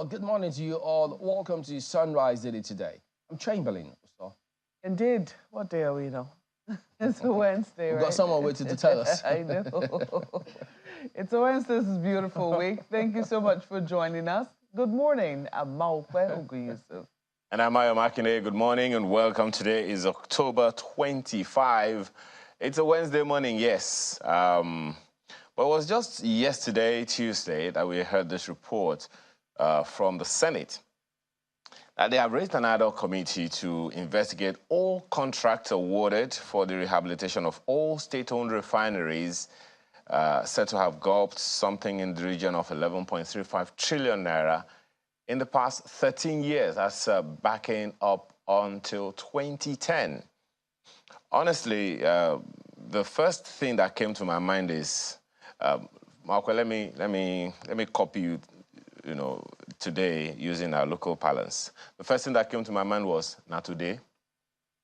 good morning to you all. Welcome to Sunrise Daily today. I'm Chamberlain. Indeed. What day are we now? It's a Wednesday, We've right? got someone waiting to tell us. I know. It's a Wednesday. This is a beautiful week. Thank you so much for joining us. Good morning. I'm Maupe Yusuf. And I'm Ayo Makinde. Good morning and welcome. Today is October 25. It's a Wednesday morning, yes. But it was just yesterday, Tuesday, that we heard this report from the Senate that they have raised an ad hoc committee to investigate all contracts awarded for the rehabilitation of all state-owned refineries said to have gulped something in the region of 11.35 trillion naira in the past 13 years. That's backing up until 2010. Honestly, the first thing that came to my mind is, Marco, let me copy you, today using our local parlance. The first thing that came to my mind was, not today.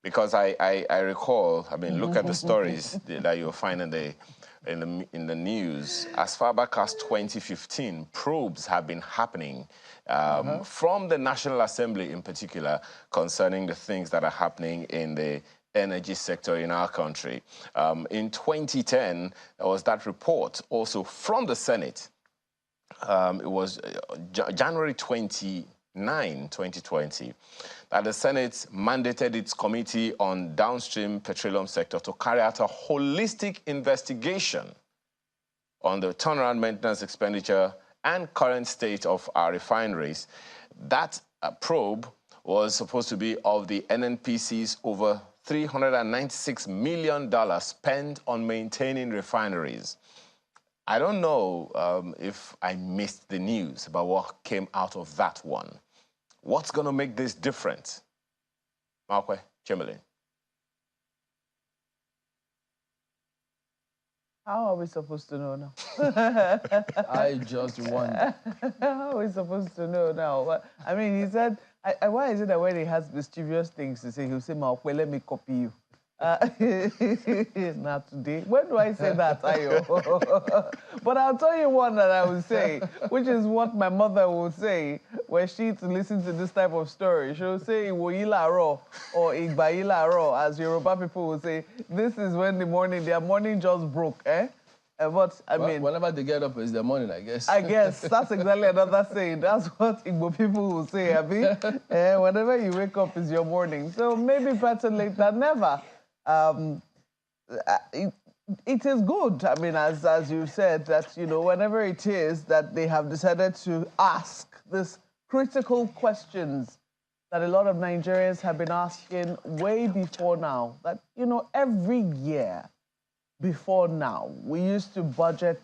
Because I recall, look at the stories that you'll find in the news. As far back as 2015, probes have been happening from the National Assembly in particular concerning the things that are happening in the energy sector in our country. In 2010, there was that report also from the Senate. It was January 29, 2020, that the Senate mandated its Committee on Downstream Petroleum Sector to carry out a holistic investigation on the turnaround maintenance expenditure and current state of our refineries. That probe was supposed to be of the NNPC's over $396 million spent on maintaining refineries. I don't know if I missed the news about what came out of that one. What's going to make this different? Markwe, Chamberlain. How are we supposed to know now? I just wonder. How are we supposed to know now? I mean, he said, why is it that when he has mischievous things to say, he'll say, Markwe, let me copy you. Not today. When do I say that, Ayo? But I'll tell you one that I will say, which is what my mother will say when she listens to this type of story. She'll say, Iwoyila ro, or Igbayila ro, as Yoruba people will say. This is when their morning just broke, eh? But, I mean... Whenever they get up, it's their morning, I guess. I guess. That's exactly another saying. That's what Igbo people will say, Abi. Whenever you wake up, it's your morning. So maybe better late than never. It is good, I mean, as you said, that, whenever it is that they have decided to ask these critical questions that a lot of Nigerians have been asking way before now, that, every year before now, we used to budget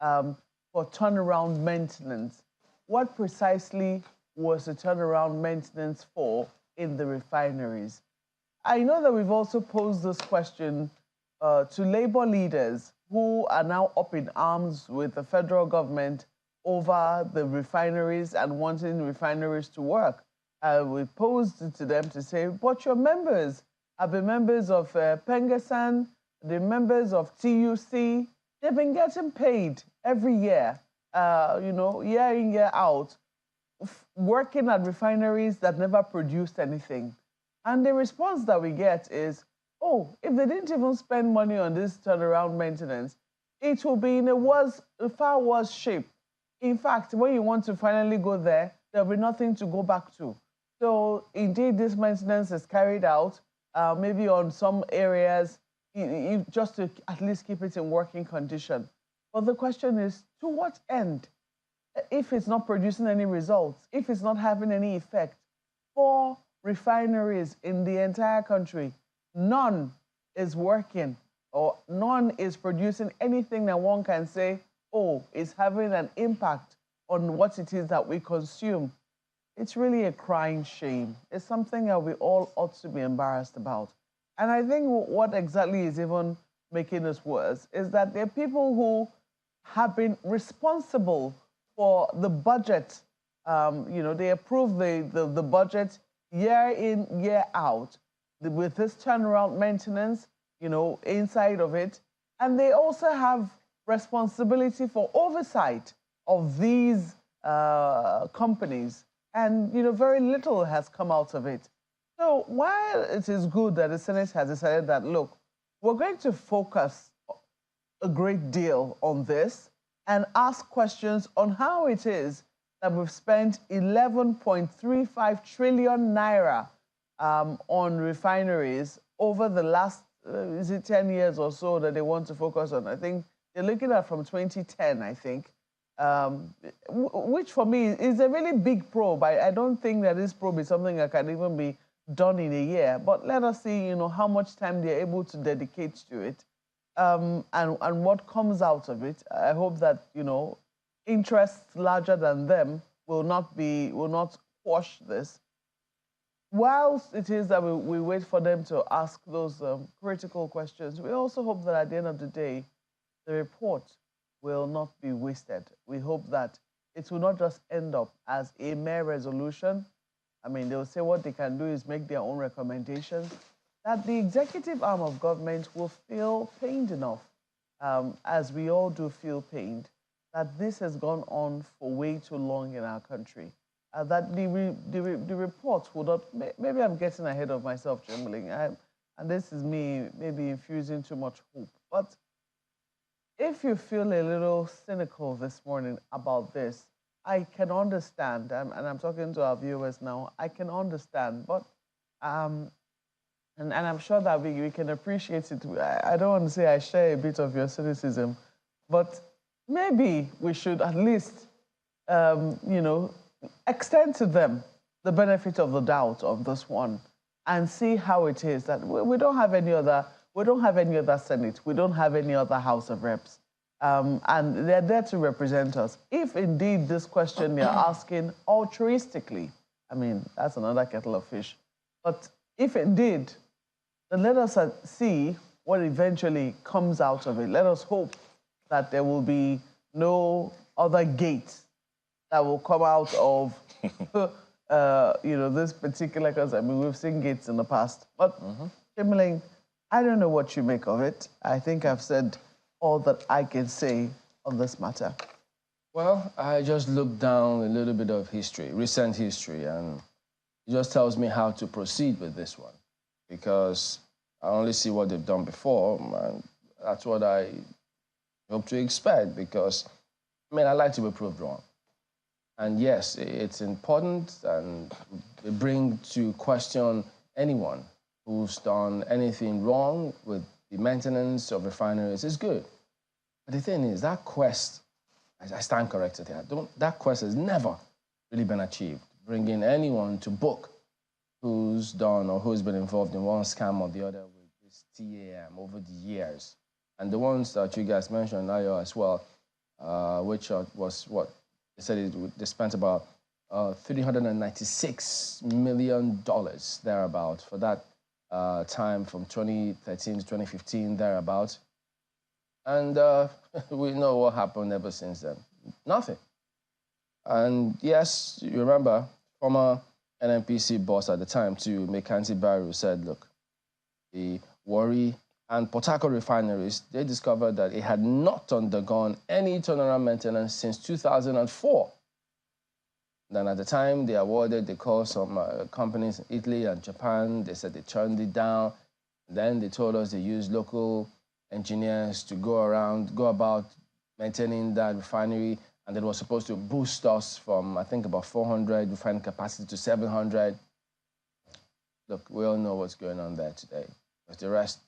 for turnaround maintenance. What precisely was the turnaround maintenance for in the refineries? I know that we've also posed this question to Labour leaders who are now up in arms with the federal government over the refineries and wanting refineries to work. We posed it to them to say, but your members have been members of Pengasan, the members of TUC, they've been getting paid every year, year in, year out, working at refineries that never produced anything. And the response that we get is, oh, if they didn't even spend money on this turnaround maintenance, it will be in a far worse shape. In fact, when you want to finally go there, there'll be nothing to go back to. So indeed, this maintenance is carried out, maybe on some areas, just to at least keep it in working condition. But the question is, to what end? If it's not producing any results, if it's not having any effect for refineries in the entire country, none is working or none is producing anything that one can say, oh, it's having an impact on what it is that we consume. It's really a crying shame. It's something that we all ought to be embarrassed about. And I think what exactly is even making this worse is that there are people who have been responsible for the budget. They approve the budget year in, year out, with this turnaround maintenance, inside of it. And they also have responsibility for oversight of these companies, and very little has come out of it. So while it is good that the Senate has decided that, look, we're going to focus a great deal on this and ask questions on how it is that we've spent 11.35 trillion naira on refineries over the last, is it 10 years or so that they want to focus on? I think they're looking at from 2010, I think, which for me is a really big probe. I don't think that this probe is something that can even be done in a year, but let us see, how much time they're able to dedicate to it, and what comes out of it. I hope that, interests larger than them will not quash this. Whilst it is that we wait for them to ask those critical questions, we also hope that at the end of the day, the report will not be wasted. We hope that it will not just end up as a mere resolution. I mean, they'll say what they can do is make their own recommendations, that the executive arm of government will feel pained enough, as we all do feel pained, that this has gone on for way too long in our country. That the report will not, maybe I'm getting ahead of myself, Jimling, and this is me maybe infusing too much hope. But if you feel a little cynical this morning about this, I can understand, and I'm talking to our viewers now, I can understand, but, and I'm sure that we can appreciate it. I don't want to say I share a bit of your cynicism, but maybe we should at least, extend to them the benefit of the doubt of this one and see how it is that we don't have any other Senate, we don't have any other House of Reps. And they're there to represent us. If indeed this question you're asking altruistically, I mean, that's another kettle of fish. But if indeed, then let us see what eventually comes out of it. Let us hope that there will be no other gate that will come out of, this particular, because I mean, we've seen gates in the past. But, Kimberly, I don't know what you make of it. I think I've said all that I can say on this matter. Well, I just looked down a little bit of history, recent history, and it just tells me how to proceed with this one, because I only see what they've done before, and that's what I hope to expect, because, I mean, I like to be proved wrong. And yes, it's important, and they bring to question anyone who's done anything wrong with the maintenance of refineries. Is good. But the thing is, that quest, I stand corrected here, that quest has never really been achieved, bringing anyone to book who's done or who's been involved in one scam or the other with this TAM over the years. And the ones that you guys mentioned earlier as well, which was what they said they spent about $396 million thereabout for that time from 2013 to 2015 thereabout. And we know what happened ever since then. Nothing. And yes, you remember, former NNPC boss at the time, too, Mekanti Baru, said, look, the Warri and Port Harcourt refineries, they discovered that it had not undergone any turnaround maintenance since 2004. Then at the time, they awarded the call some companies in Italy and Japan. They said they turned it down. Then they told us they used local engineers to go about maintaining that refinery, and it was supposed to boost us from, I think, about 400 refining capacity to 700. Look, we all know what's going on there today. But the rest,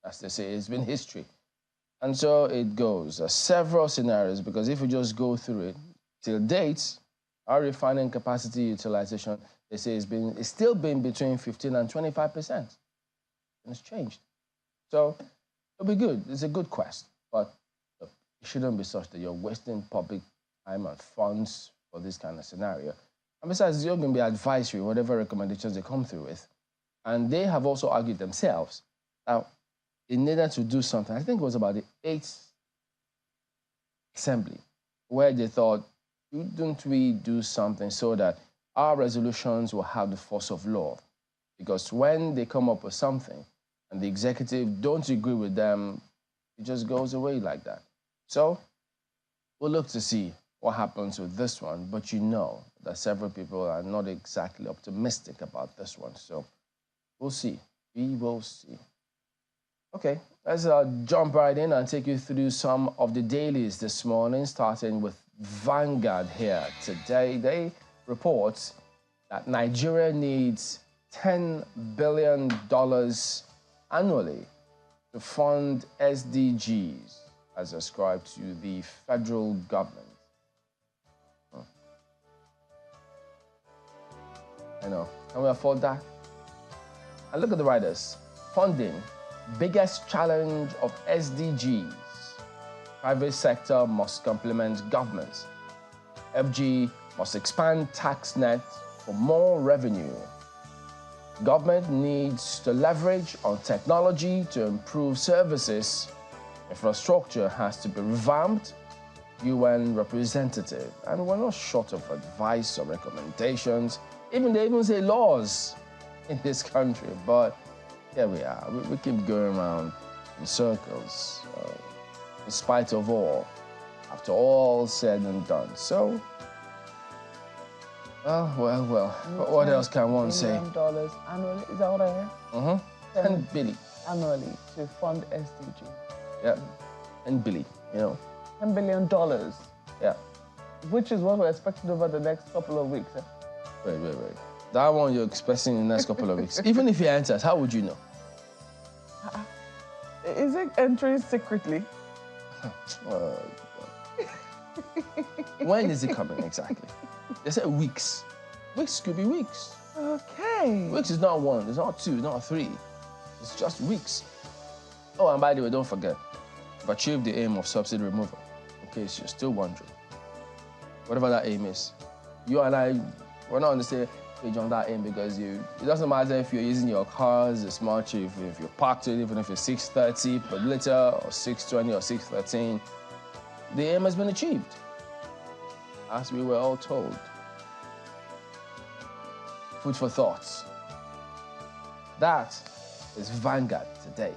as they say, it's been history. And so it goes. Several scenarios, because if we just go through it, till date, our refining capacity utilization, they say, it's still been between 15 and 25%. And it's changed. So it'll be good. It's a good quest. But look, it shouldn't be such that you're wasting public time and funds for this kind of scenario. And besides, you're going to be advisory, whatever recommendations they come through with. And they have also argued themselves that they needed to do something. I think it was about the 8th Assembly, where they thought, shouldn't we do something so that our resolutions will have the force of law? Because when they come up with something and the executive don't agree with them, it just goes away like that. So we'll look to see what happens with this one, but you know that several people are not exactly optimistic about this one. So we'll see. We will see. Okay, let's jump right in and take you through some of the dailies this morning, starting with Vanguard here today. They report that Nigeria needs $10 billion annually to fund SDGs as ascribed to the federal government. I know. Can we afford that? And look at the writers. Funding, biggest challenge of SDGs. Private sector must complement government. FG must expand tax net for more revenue. Government needs to leverage on technology to improve services. Infrastructure has to be revamped. UN representative. And we're not short of advice or recommendations. They even say laws in this country. But here we are. We keep going around in circles, in spite of all, after all said and done. So, well. What else can one say? $10 billion annually, is that what I hear? Mm-hmm. 10 billion. Annually to fund SDG. Yeah, 10 billion, you know. $10 billion. Yeah. Which is what we're expecting over the next couple of weeks. Wait. That one you're expecting in the next couple of weeks. Even if he enters, how would you know? Is it entering secretly? When is it coming exactly? They said weeks. Weeks could be weeks. Okay. Weeks is not one, it's not two, not three. It's just weeks. Oh, and by the way, don't forget, we've achieved the aim of subsidy removal, in case you're still wondering. Whatever that aim is. You and I, we're not on the same page on that aim because it doesn't matter if you're using your cars as much, if you're parked it, even if it's 630 per liter or 620 or 613, the aim has been achieved, as we were all told. Food for thoughts. That is Vanguard today.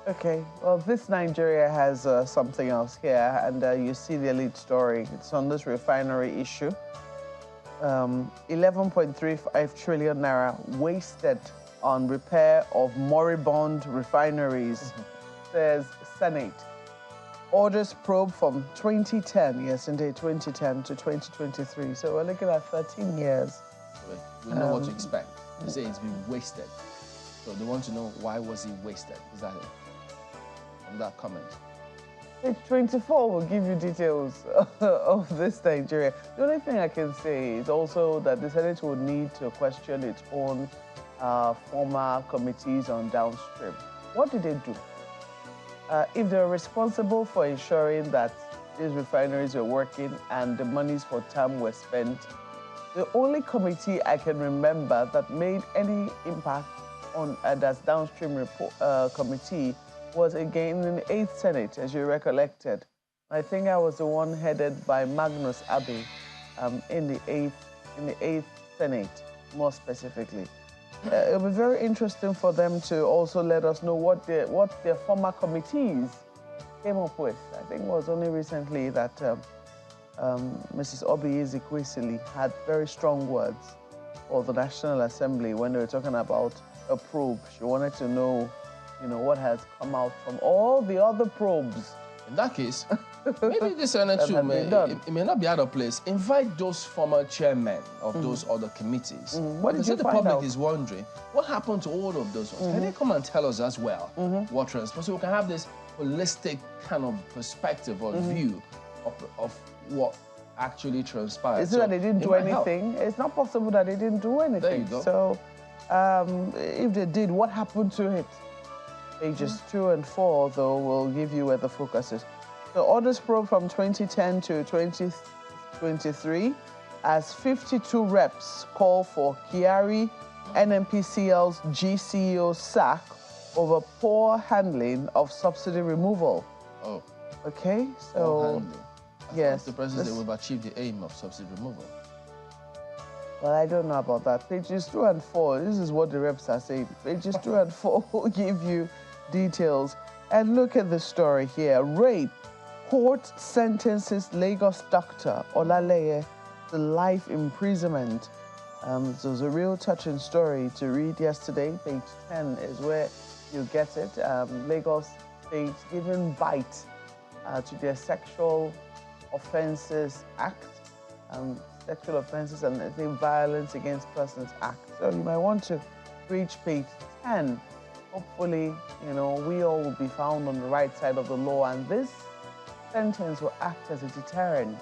Okay, well, this Nigeria has something else here, and you see the lead story. It's on this refinery issue. 11.35 trillion naira wasted on repair of moribund refineries, says Senate. Orders probe from 2010, yes, indeed, 2010 to 2023. So we're looking at 13 years. We know what to expect. They say it's been wasted. So they want to know why was it wasted? Is that it? From that comment. Page 24 will give you details of this Nigeria. The only thing I can say is also that the Senate will need to question its own former committees on downstream. What did they do? If they're responsible for ensuring that these refineries were working and the monies for TAM were spent, the only committee I can remember that made any impact on that's downstream committee was again in the 8th Senate, as you recollected. I think I was the one headed by Magnus Abbey in the 8th Senate, more specifically. It'll be very interesting for them to also let us know what their former committees came up with. I think it was only recently that Mrs. Obi Ezekwesili had very strong words for the National Assembly when they were talking about a probe. She wanted to know, what has come out from all the other probes. In that case, maybe the Senate too, it may not be out of place. Invite those former chairmen of those other committees. What did you the find public out? is wondering, what happened to all of those ones? Can they come and tell us as well what transpired? So we can have this holistic kind of perspective or view of what actually transpired. Is it that they didn't do anything? It's not possible that they didn't do anything. There you go. So if they did, what happened to it? Pages 2 and 4, though, will give you where the focus is. The orders probe from 2010 to 2023 as 52 reps call for Kyari NNPCL's GCEO sack over poor handling of subsidy removal. Oh. Okay, so... Poor handling. Yes. The president said we've achieved the aim of subsidy removal. Well, I don't know about that. Pages 2 and 4, this is what the reps are saying. Pages 2 and 4 will give you details. And look at the story here. Rape Court sentences Lagos doctor Olaleye to life imprisonment. It was a real touching story to read yesterday. Page 10 is where you get it. Lagos State giving bite to their Sexual Offences Act, Sexual Offences and I think Violence Against Persons Act. So you might want to reach page 10. Hopefully, you know, we all will be found on the right side of the law, and this sentence will act as a deterrent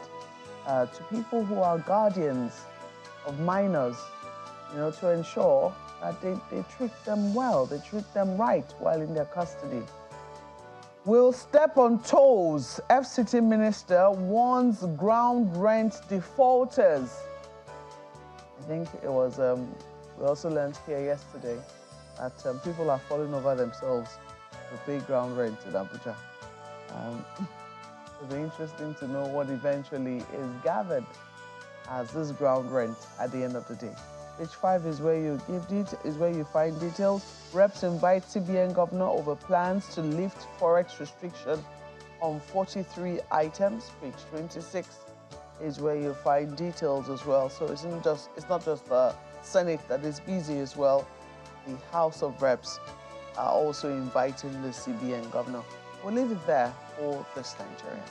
to people who are guardians of minors, you know, to ensure that they treat them well, they treat them right while in their custody. Will step on toes. FCT Minister warns ground rent defaulters. I think it was, we also learned here yesterday that people are falling over themselves to pay ground rent in Abuja. It'll be interesting to know what eventually is gathered as this ground rent at the end of the day. Page 5 is where you find details. Reps invite CBN governor over plans to lift forex restriction on 43 items. Page 26 is where you find details as well. So it's not just the Senate that is busy as well. The House of Reps are also inviting the CBN governor. We'll leave it there for this Nigeria.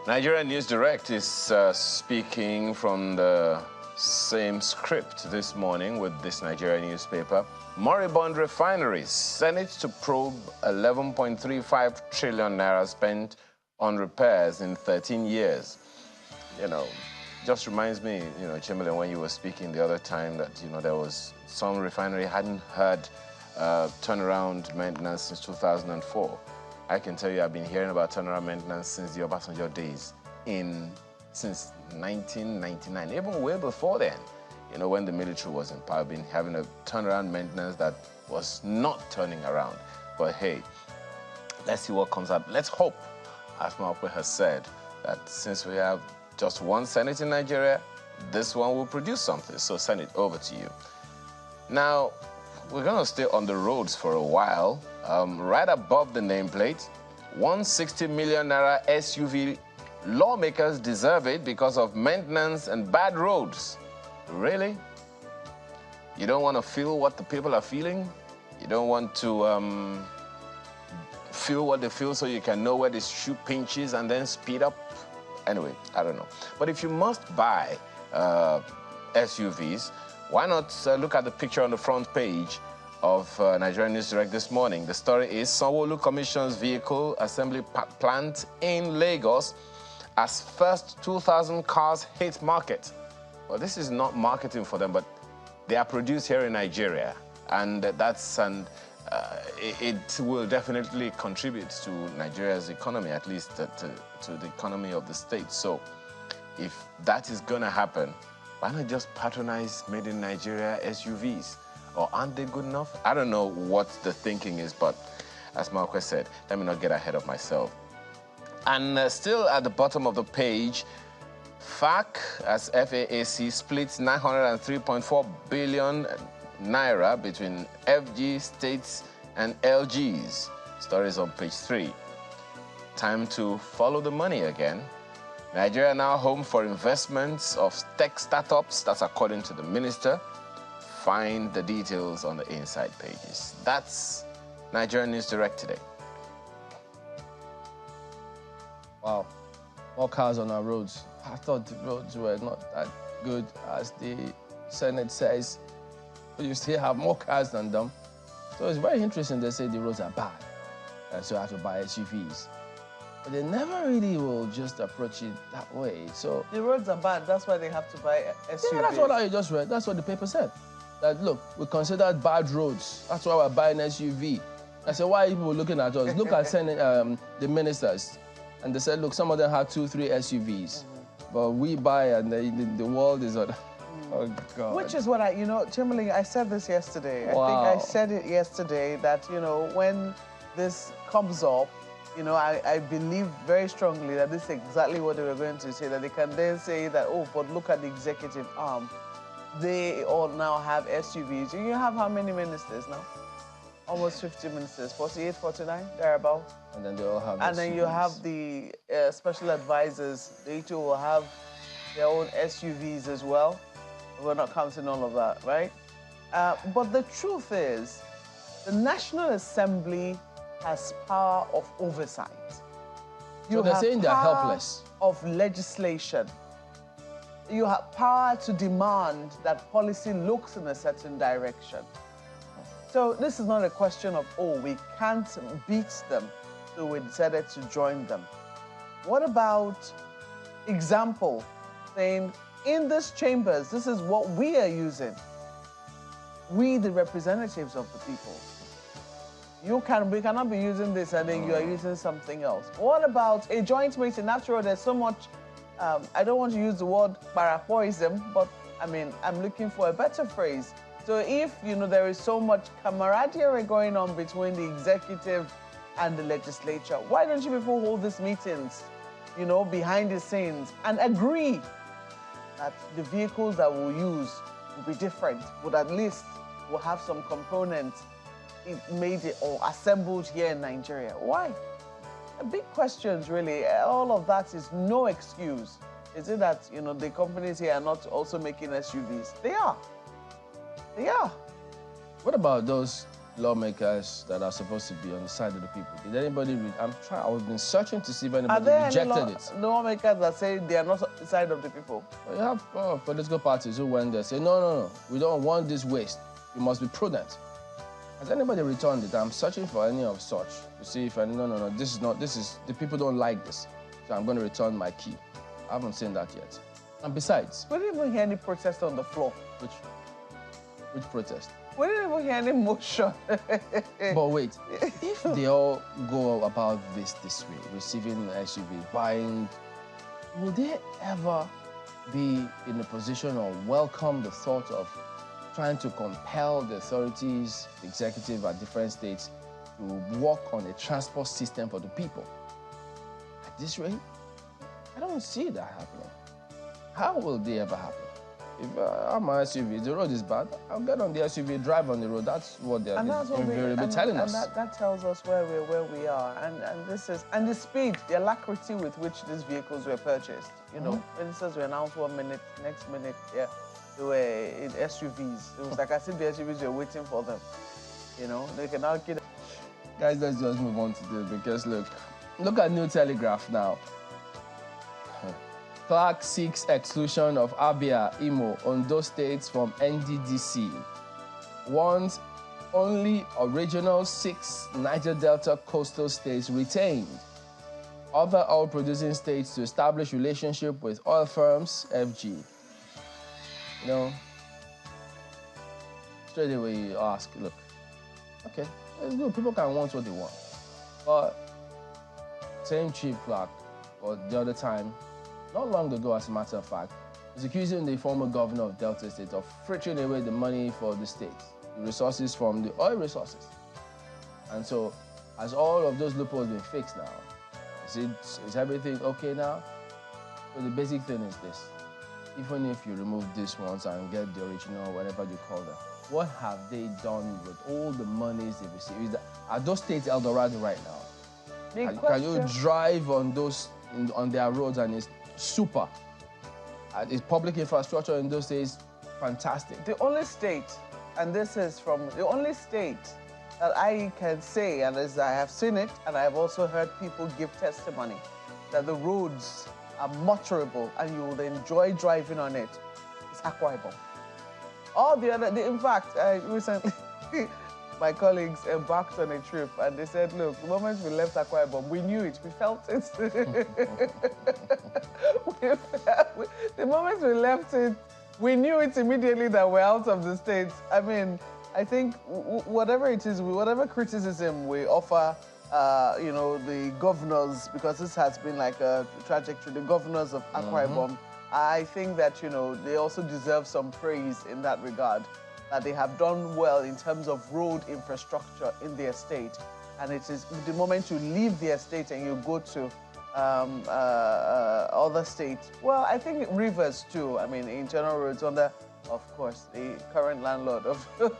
Nigerian News Direct is speaking from the same script this morning with this Nigerian newspaper. Moribund refineries. Senate to probe 11.35 trillion naira spent on repairs in 13 years. You know, just reminds me, you know, Chamberlain, when you were speaking the other time that, you know, there was some refinery hadn't had turnaround maintenance since 2004. I can tell you I've been hearing about turnaround maintenance since the Obasanjo days, since 1999, even way before then. You know, when the military was in power, been having a turnaround maintenance that was not turning around. But hey, let's see what comes up. Let's hope, as Maokwe has said, that since we have just one Senate in Nigeria, this one will produce something. So Senate, over to you. Now, we're going to stay on the roads for a while. Right above the nameplate, 160 million naira SUV. Lawmakers deserve it because of maintenance and bad roads. Really? You don't want to feel what the people are feeling? You don't want to feel what they feel so you can know where the shoe pinches and then speed up? Anyway, I don't know. But if you must buy SUVs, why not look at the picture on the front page of Nigerian News Direct this morning? The story is Sanwo-Olu commissions vehicle assembly plant in Lagos as first 2,000 cars hit market. Well, this is not marketing for them, but they are produced here in Nigeria, and it will definitely contribute to Nigeria's economy, at least to the economy of the state. So if that is going to happen, why not just patronize made in Nigeria SUVs? Or aren't they good enough? I don't know what the thinking is, but as Marquez said, let me not get ahead of myself. And still at the bottom of the page, FAC as FAAC splits 903.4 billion naira between FG, states, and LGs. Stories on page 3. Time to follow the money again. Nigeria now home for investments of tech startups. That's according to the minister. Find the details on the inside pages. That's Nigerian News Direct today. Wow, more cars on our roads. I thought the roads were not that good, as the Senate says. But you still have more cars than them. So it's very interesting they say the roads are bad, so you have to buy SUVs. But they never really will just approach it that way. So the roads are bad, that's why they have to buy SUVs. Yeah, that's what I just read. That's what the paper said. That, look, we considered bad roads. That's why we're buying SUV. I said, why are people looking at us? Look at the ministers. And they said, look, some of them have 2, 3 SUVs. But we buy, and the world is on. Oh, God. Which is what you know, Chamberlain, I said this yesterday. Wow. I think I said it yesterday that, you know, when this comes up, you know, I believe very strongly that this is exactly what they were going to say, that they can then say that, oh, but look at the executive arm. They all now have SUVs. You have how many ministers now? Almost 50 ministers, 48, 49, thereabout. And then they all have And then you SUVs. have the special advisors. They too will have their own SUVs as well. We're not counting all of that, right? But the truth is, the National Assembly has power of oversight. So they're saying they're helpless. Of legislation. You have power to demand that policy looks in a certain direction. So this is not a question of, oh, we can't beat them, so we decided to join them. What about example, saying, in these chambers, this is what we are using. We, the representatives of the people. We cannot be using this and then you are using something else. What about a joint meeting? After all, there's so much, I don't want to use the word parapoism, but I mean, I'm looking for a better phrase. So if, there is so much camaraderie going on between the executive and the legislature, why don't you people hold these meetings, behind the scenes and agree that the vehicles that we'll use will be different, but at least we'll have some components made or assembled here in Nigeria. Why? Big questions, really. All of that is no excuse. Is it that, the companies here are not also making SUVs? They are. They are. What about those lawmakers that are supposed to be on the side of the people? Did anybody read? I've been searching to see if anybody rejected it. Lawmakers that say they are not on the side of the people? Well, you have political parties who went there say, no, we don't want this waste. You must be prudent. Has anybody returned it? I'm searching for any of such to see if no, the people don't like this. So I'm going to return my key. I haven't seen that yet. And besides, we didn't even hear any protest on the floor. Which protest? We didn't even hear any motion. But wait, if they all go about this way, receiving an SUV, buying, will they ever be in a position or welcome the thought of trying to compel the authorities, the executive at different states, to work on a transport system for the people? At this rate, I don't see that happening. How will they ever happen? If I'm an SUV, the road is bad, I'll get on the SUV, drive on the road. That's what they're invariably telling us. And that tells us where we are. And the speed, the alacrity with which these vehicles were purchased. Ministers were announced 1 minute, next minute, yeah, they were in SUVs. It was like I said, the SUVs were waiting for them. They can now get. Guys, let's just move on to this because look at New Telegraph now. Clark seeks exclusion of Abia, Imo, Ondo states from NDDC. Wants only original 6 Niger Delta coastal states retained. Other oil-producing states to establish relationship with oil firms, FG. Straight away you ask, look, okay, it's good. People can want what they want. But same Chief Clark, or the other time, not long ago, as a matter of fact, was accusing the former governor of Delta State of frittering away the money for the states, the resources from the oil resources. And so, has all of those loopholes been fixed now? Is everything okay now? So the basic thing is this. Even if you remove these ones and get the original, whatever you call them, what have they done with all the monies they received? Are those states El Dorado right now? Can you drive on on their roads and it's super? It's public infrastructure in those days, fantastic. The only state, and this is from the only state that I can say, and as I have seen it, and I have also heard people give testimony, that the roads are motorable and you will enjoy driving on it, is Akwa Ibom. All the other, in fact, recently, my colleagues embarked on a trip and they said, look, the moment we left Akwa Ibom, we knew it, we felt it. The moment we left it, we knew it immediately that we're out of the States. I mean, I think whatever it is, whatever criticism we offer, the governors, because this has been like a trajectory, the governors of Akwa Ibom, I think that, they also deserve some praise in that regard, that they have done well in terms of road infrastructure in their state. And it is the moment you leave their state and you go to other states. Well, I think rivers too. I mean, internal roads under, of course, the current landlord of the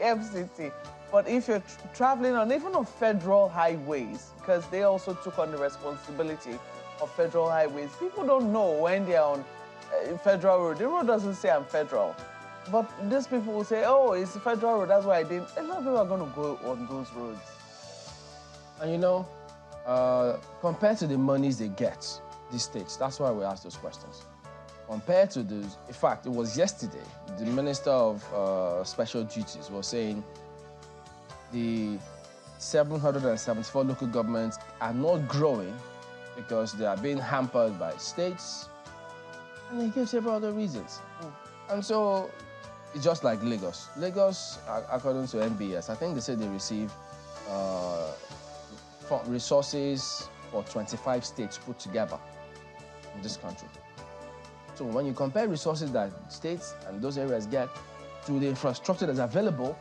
FCT. But if you're traveling on even on federal highways, because they also took on the responsibility of federal highways, people don't know when they're on federal road. The road doesn't say I'm federal. But these people will say, oh, it's a federal road, that's why I didn't. A lot of people are going to go on those roads. And you know, compared to the monies they get, these states, that's why we ask those questions. Compared to those, in fact, it was yesterday, the Minister of Special Duties was saying the 774 local governments are not growing because they are being hampered by states, and he gave several other reasons. And so, it's just like Lagos. Lagos, according to MBS, I think they said they receive resources for 25 states put together in this country. So when you compare resources that states and those areas get to the infrastructure that's available,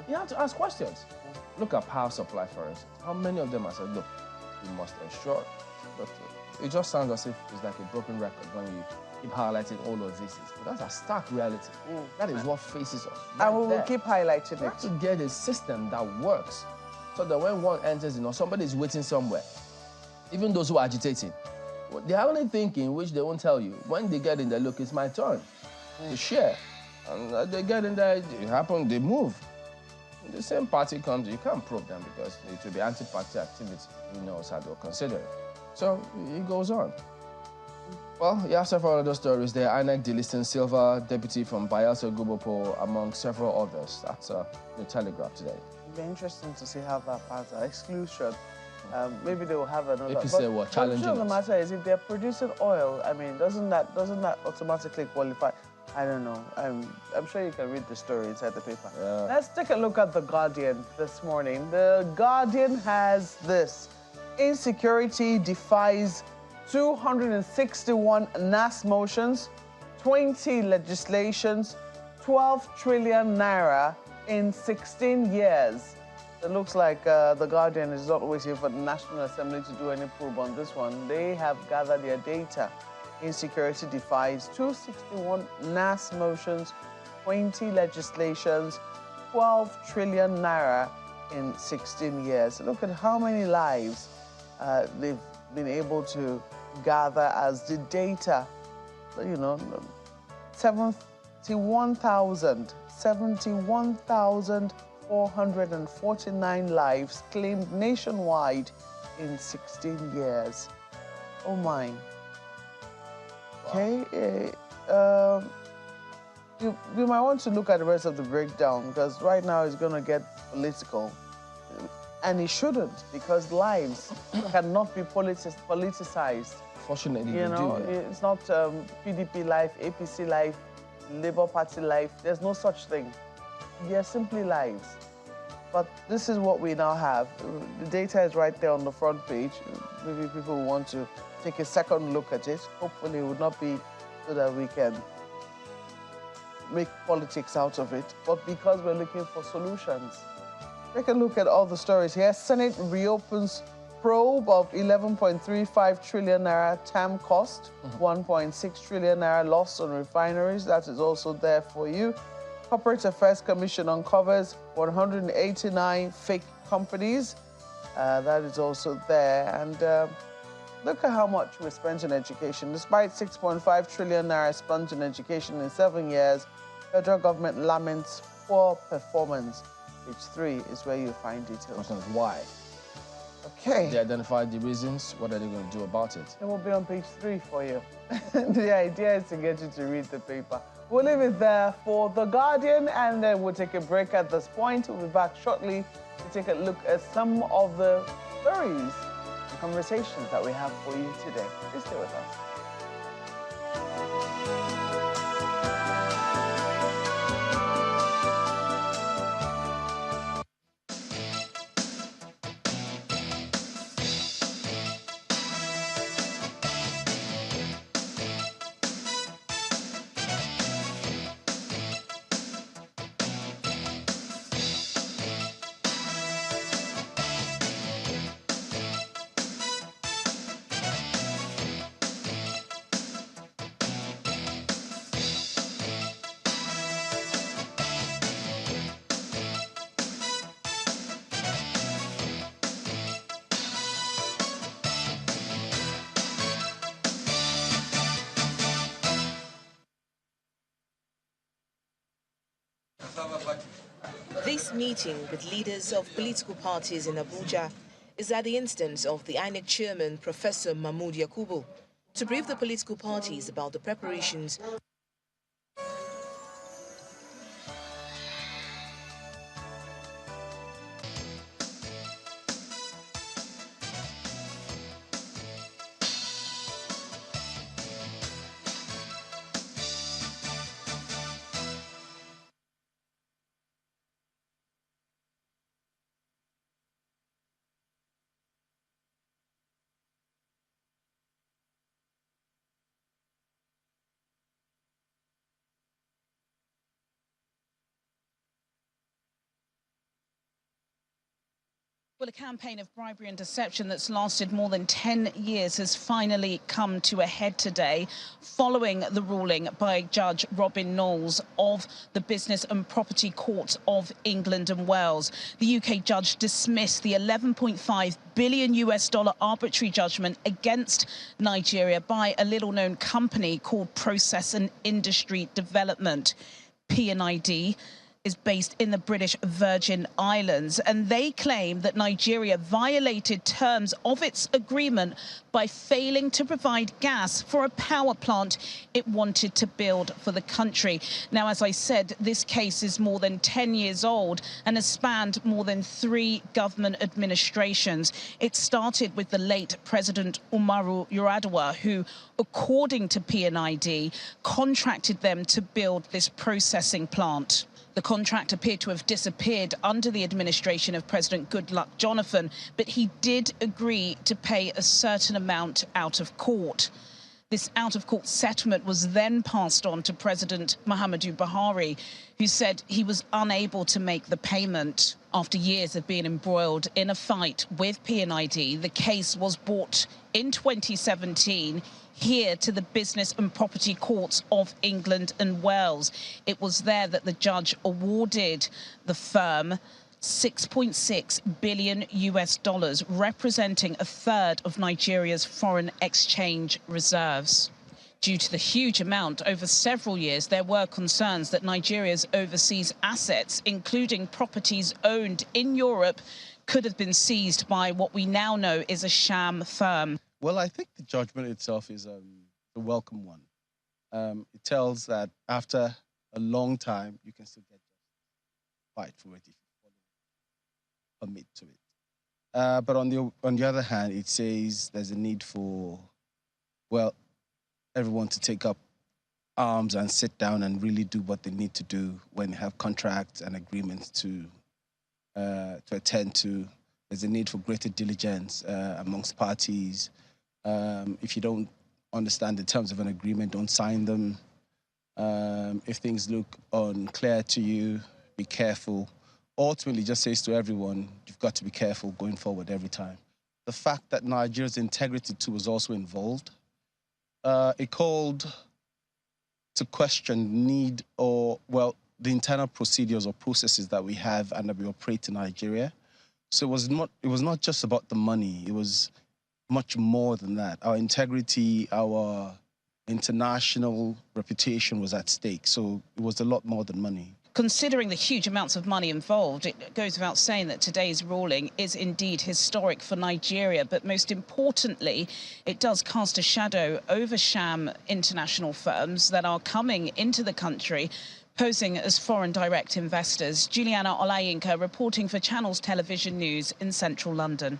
you have to ask questions. Look at power supply, for instance. How many of them have said, look, we must ensure. Look, it just sounds as if it's like a broken record when you keep highlighting all of this. But that's a stark reality. That is what faces us. Right, and we will keep highlighting it. We have to get a system that works so that when one enters, somebody is waiting somewhere. Even those who are agitating, they are only thinking, which they won't tell you. When they get in there, look, it's my turn to share. And they get in there, it happens, they move. The same party comes, you can't probe them because it will be anti-party activity. Who knows how they'll consider it. So it goes on. Well, you have several other stories there. INEC delisting Silva, deputy from Bayelsa Gubopo, among several others. That's the Telegraph today. It'll be interesting to see how that passes. Exclusion. Maybe they will have another. If you say what, challenging the matter is, if they're producing oil, I mean, doesn't that automatically qualify? I don't know. I'm sure you can read the story inside the paper. Yeah. Let's take a look at The Guardian this morning. The Guardian has this. Insecurity defies 261 NAS motions, 20 legislations, 12 trillion naira in 16 years. It looks like The Guardian is not waiting for the National Assembly to do any probe on this one. They have gathered their data. Insecurity defies 261 NAS motions, 20 legislations, 12 trillion naira in 16 years. Look at how many lives they've been able to gather as the data, 71,449 lives claimed nationwide in 16 years. Oh my. Okay, you might want to look at the rest of the breakdown because right now it's going to get political. And it shouldn't, because lives cannot be politicized. Fortunately, It's not PDP life, APC life, Labour Party life. There's no such thing. They're simply lives. But this is what we now have. The data is right there on the front page. Maybe people will want to take a second look at it. Hopefully it would not be so that we can make politics out of it, but because we're looking for solutions. Take a look at all the stories here. Senate reopens probe of 11.35 trillion naira TAM cost, 1.6 trillion naira loss on refineries. That is also there for you. Corporate Affairs Commission uncovers 189 fake companies. That is also there. And look at how much we spent on education. Despite 6.5 trillion naira spent on education in 7 years, federal government laments poor performance. Page 3 is where you find details. Why? Okay. They identified the reasons. What are they going to do about it? It will be on page 3 for you. The idea is to get you to read the paper. We'll leave it there for The Guardian, and then we'll take a break at this point. We'll be back shortly to take a look at some of the stories and conversations that we have for you today. Please stay with us. This meeting with leaders of political parties in Abuja is at the instance of the INEC chairman, Professor Mahmood Yakubu, to brief the political parties about the preparations Well, a campaign of bribery and deception that's lasted more than 10 years has finally come to a head today following the ruling by Judge Robin Knowles of the Business and Property Court of England and Wales. The UK judge dismissed the $11.5 billion arbitrary judgment against Nigeria by a little-known company called Process and Industry Development, P&ID. Is based in the British Virgin Islands, and they claim that Nigeria violated terms of its agreement by failing to provide gas for a power plant it wanted to build for the country. Now, as I said, this case is more than 10 years old and has spanned more than 3 government administrations. It started with the late President Umaru Yar'Adua, who, according to P&ID, contracted them to build this processing plant. The contract appeared to have disappeared under the administration of President Goodluck Jonathan, but he did agree to pay a certain amount out of court. This out-of-court settlement was then passed on to President Muhammadu Buhari, who said he was unable to make the payment. After years of being embroiled in a fight with P&ID, the case was brought in 2017 here to the Business and Property Courts of England and Wales. It was there that the judge awarded the firm $6.6 billion, representing a third of Nigeria's foreign exchange reserves. Due to the huge amount over several years, there were concerns that Nigeria's overseas assets, including properties owned in Europe, could have been seized by what we now know is a sham firm. Well, I think the judgment itself is a welcome one. It tells that after a long time, you can still get fight for it if you commit to it. But on the other hand, it says there's a need for, well, everyone to take up arms and sit down and really do what they need to do when they have contracts and agreements to attend to. There's a need for greater diligence amongst parties. If you don't understand the terms of an agreement, don't sign them. If things look unclear to you, be careful. Ultimately, just says to everyone, you've got to be careful going forward every time. The fact that Nigeria's integrity too was also involved, it called to question need or, well, the internal procedures or processes that we have and that we operate in Nigeria. So it was not just about the money. It was much more than that. Our integrity, our international reputation was at stake. So it was a lot more than money. Considering the huge amounts of money involved, it goes without saying that today's ruling is indeed historic for Nigeria. But most importantly, it does cast a shadow over sham international firms that are coming into the country, posing as foreign direct investors. Juliana Olayinka reporting for Channels Television News in central London.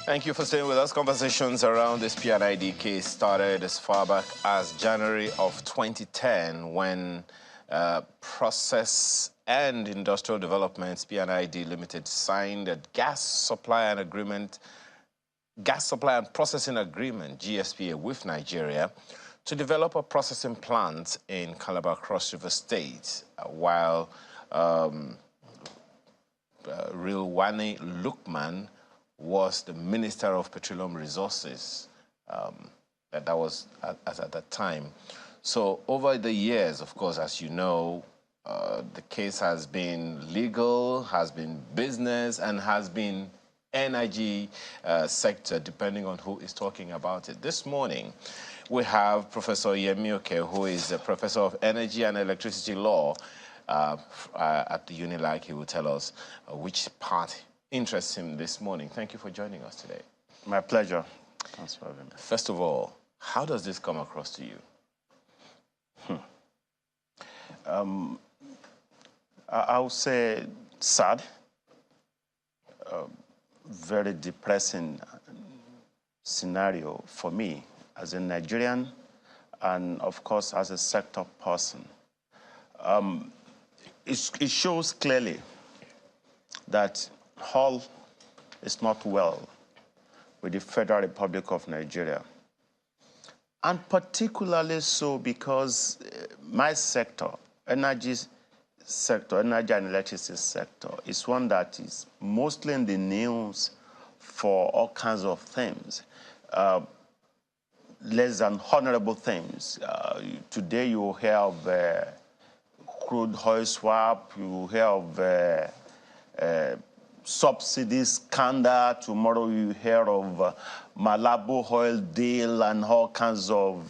Thank you for staying with us. Conversations around this P&ID case started as far back as January of 2010 when Process and Industrial Developments P&ID Limited signed a gas supply and processing agreement, GSPA, with Nigeria to develop a processing plant in Calabar Cross River State, while Rilwani Lukman was the Minister of Petroleum Resources. That was at that time. So over the years, of course, as you know, the case has been legal, has been business, and has been energy sector, depending on who is talking about it. This morning, we have Professor Yemioke, who is a professor of energy and electricity law at the UNILAG. He will tell us which part interests him this morning. Thank you for joining us today. My pleasure. Thanks for having me. First of all, how does this come across to you? I would say sad, very depressing scenario for me as a Nigerian and, of course, as a sector person. It shows clearly that all is not well with the Federal Republic of Nigeria. And particularly so because my sector, energy and electricity sector, is one that is mostly in the news for all kinds of things, less than honorable things. Today you will hear of crude oil swap, you will hear of subsidy scandal. Tomorrow you hear of Malabo oil deal and all kinds of,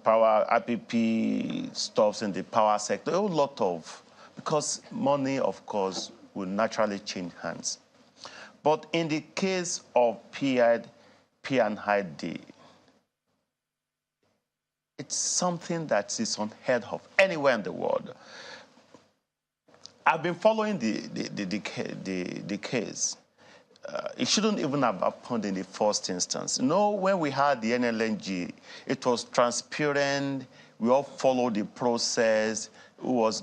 power IPP stuffs in the power sector. A whole lot of, because money, of course, will naturally change hands. But in the case of P&ID, it's something that is unheard of anywhere in the world. I've been following the case. It shouldn't even have happened in the first instance. No, when we had the NLNG, it was transparent. We all followed the process. Who was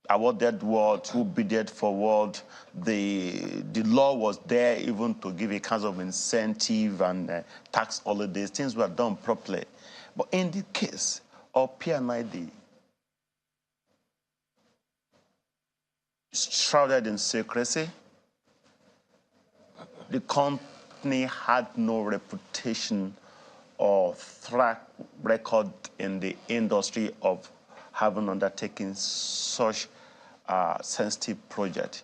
awarded what, who bidded for what. The law was there even to give a kind of incentive and tax holidays. Things were done properly. But in the case of P&ID, shrouded in secrecy, the company had no reputation or track record in the industry of having undertaken such a sensitive project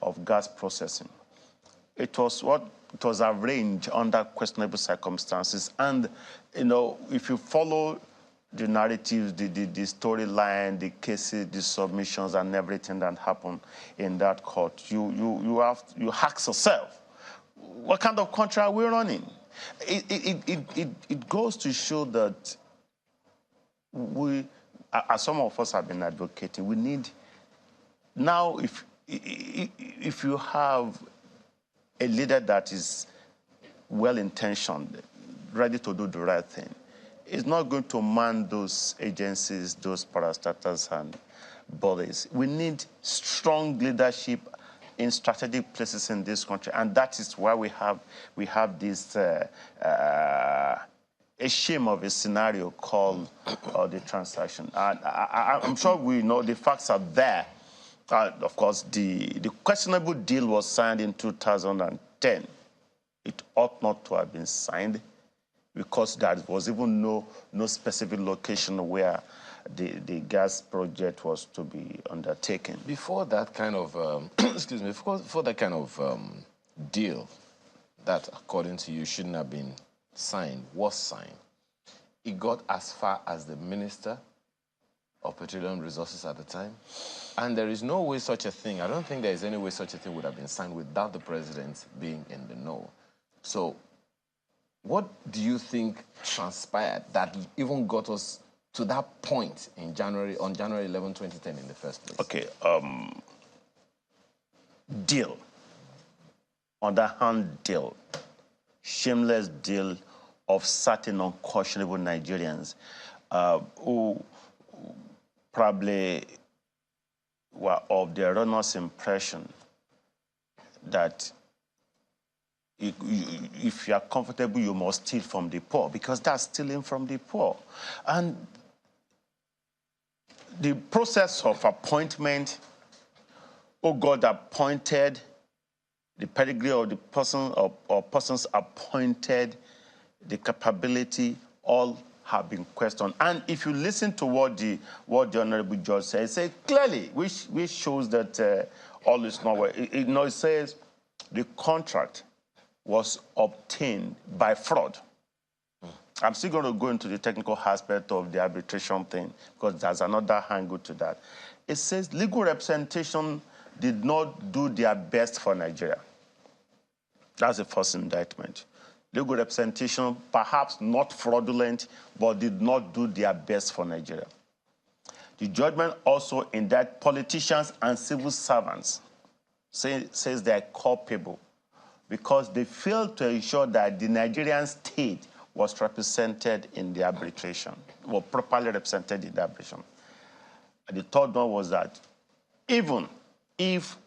of gas processing. It was arranged under questionable circumstances. And, if you follow the narratives, the storyline, the cases, the submissions, and everything that happened in that court, you ask yourself, what kind of country are we running? It goes to show that we, as some of us have been advocating, we need now, if you have a leader that is well-intentioned, ready to do the right thing, is not going to man those agencies, those parastatals and bodies. We need strong leadership in strategic places in this country, and that is why we have this a shame of a scenario called the transaction. And I'm sure we know the facts are there. Of course, the questionable deal was signed in 2010. It ought not to have been signed because there was even no specific location where the gas project was to be undertaken. Before that kind of, excuse me, before that kind of deal that, according to you, shouldn't have been signed, was signed, it got as far as the Minister of Petroleum Resources at the time. And there is no way such a thing, I don't think there is any way such a thing would have been signed without the President being in the know. So what do you think transpired that even got us to that point in on January 11, 2010 in the first place? Okay, deal. Underhand deal. Shameless deal of certain unconscionable Nigerians who probably were of the erroneous impression that if you are comfortable, you must steal from the poor, because that's stealing from the poor. And the process of appointment, who got appointed, the pedigree of the person or persons appointed, the capability, all have been questioned. And if you listen to what the Honorable Judge said clearly, which shows that all is not well. It says the contract was obtained by fraud. I'm still going to go into the technical aspect of the arbitration thing because there's another angle to that. It says legal representation did not do their best for Nigeria. That's the first indictment. Legal representation, perhaps not fraudulent, but did not do their best for Nigeria. The judgment also indicts politicians and civil servants, says they're culpable because they failed to ensure that the Nigerian state was represented in the arbitration, or properly represented in the arbitration. And the third one was that even if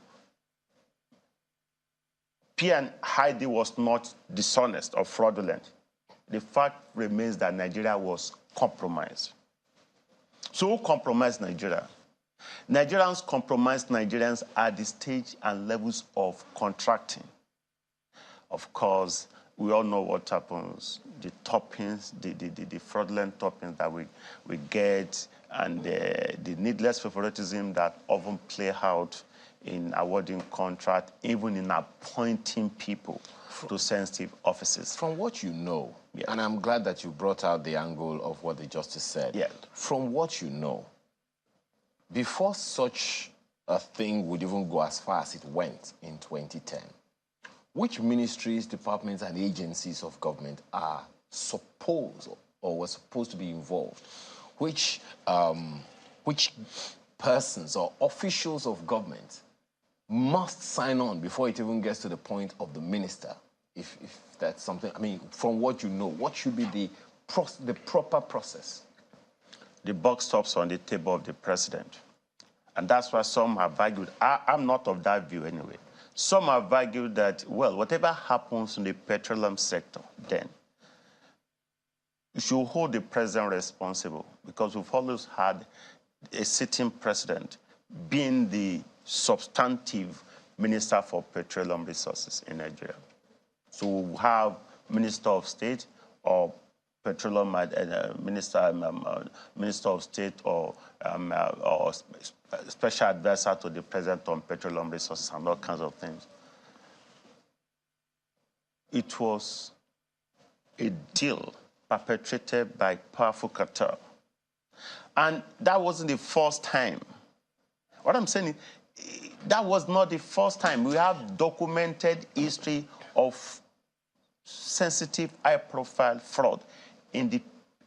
P&ID was not dishonest or fraudulent, the fact remains that Nigeria was compromised. So who compromised Nigeria? Nigerians compromised Nigerians at the stage and levels of contracting. Of course, we all know what happens, the toppings, the fraudulent toppings that we get, and the needless favoritism that often play out in awarding contract, even in appointing people to sensitive offices. From what you know, yes. And I'm glad that you brought out the angle of what the justice said. Yes. From what you know, before such a thing would even go as far as it went in 2010, which ministries, departments, and agencies of government are supposed or were supposed to be involved? Which persons or officials of government must sign on before it even gets to the point of the minister? If that's something, I mean, from what you know, what should be the proper process? The buck stops on the table of the president. And that's why some have argued, I'm not of that view anyway. Some have argued that, well, whatever happens in the petroleum sector, then you should hold the president responsible, because we've always had a sitting president being the substantive minister for petroleum resources in Nigeria. So we have Minister of State or petroleum minister of State or special advisor to the president on petroleum resources and all kinds of things. It was a deal perpetrated by powerful cartel. And that wasn't the first time. What I'm saying is, that was not the first time. We have documented history of sensitive, high-profile fraud in the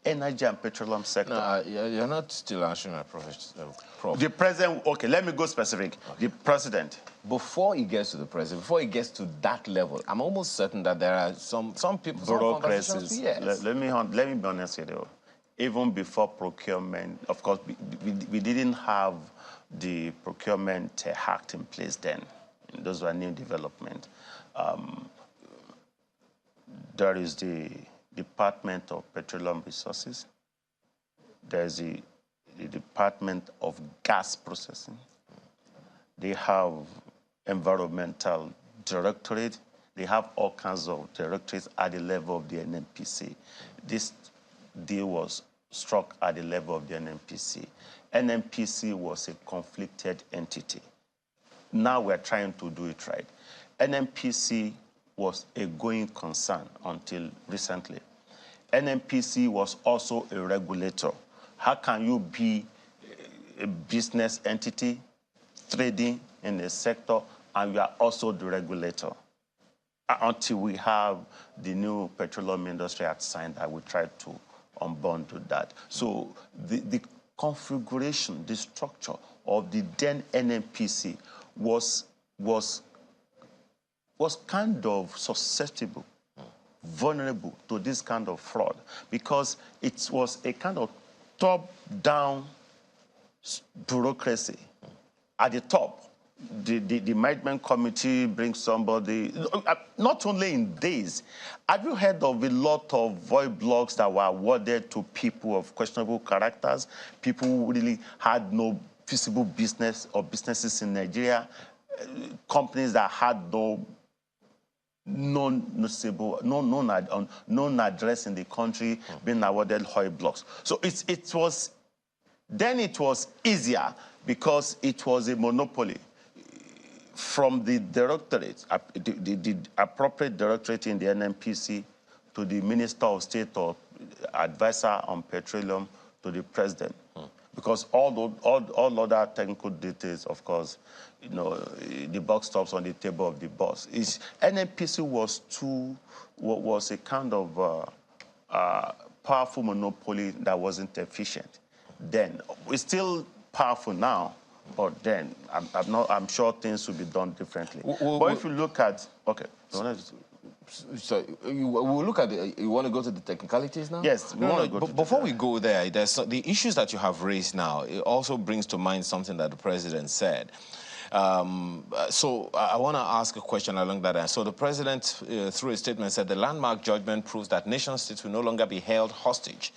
energy and petroleum sector. No, you're not still answering my profession. The president, okay, let me go specific. Okay. The president. Before he gets to the president, before he gets to that level, I'm almost certain that there are some people, bureaucracies. Yes. Let me be honest with you. Even before procurement, of course, we didn't have the procurement act in place then. Those were new development. There is the Department of Petroleum Resources. There's the Department of Gas Processing. They have Environmental Directorate. They have all kinds of directorates at the level of the NNPC. This deal was struck at the level of the NNPC. NNPC was a conflicted entity. Now we're trying to do it right. NNPC was a going concern until recently. NNPC was also a regulator. How can you be a business entity trading in a sector and you are also the regulator? Until we have the new Petroleum Industry Act signed, I will try to unbundle that. So the configuration, the structure of the then NNPC was kind of susceptible, vulnerable to this kind of fraud, because it was a kind of top-down bureaucracy at the top the management committee brings somebody, not only in days. Have you heard of a lot of void blocks that were awarded to people of questionable characters, people who really had no feasible business or businesses in Nigeria, companies that had no known address in the country being awarded oil blocks? So it was easier because it was a monopoly from the directorate, the appropriate directorate in the NNPC, to the Minister of State or advisor on petroleum, to the president. Because all other technical details, of course, you know, the buck stops on the table of the boss. NNPC was a kind of powerful monopoly that wasn't efficient then. It's still powerful now, but then I'm sure things will be done differently. But if you look at, okay. So we'll look at you want to go to the technicalities now? Yes. Before we go there, there's the issues that you have raised now. It also brings to mind something that the president said. So I want to ask a question along that line. So the president, through a statement, said the landmark judgment proves that nation states will no longer be held hostage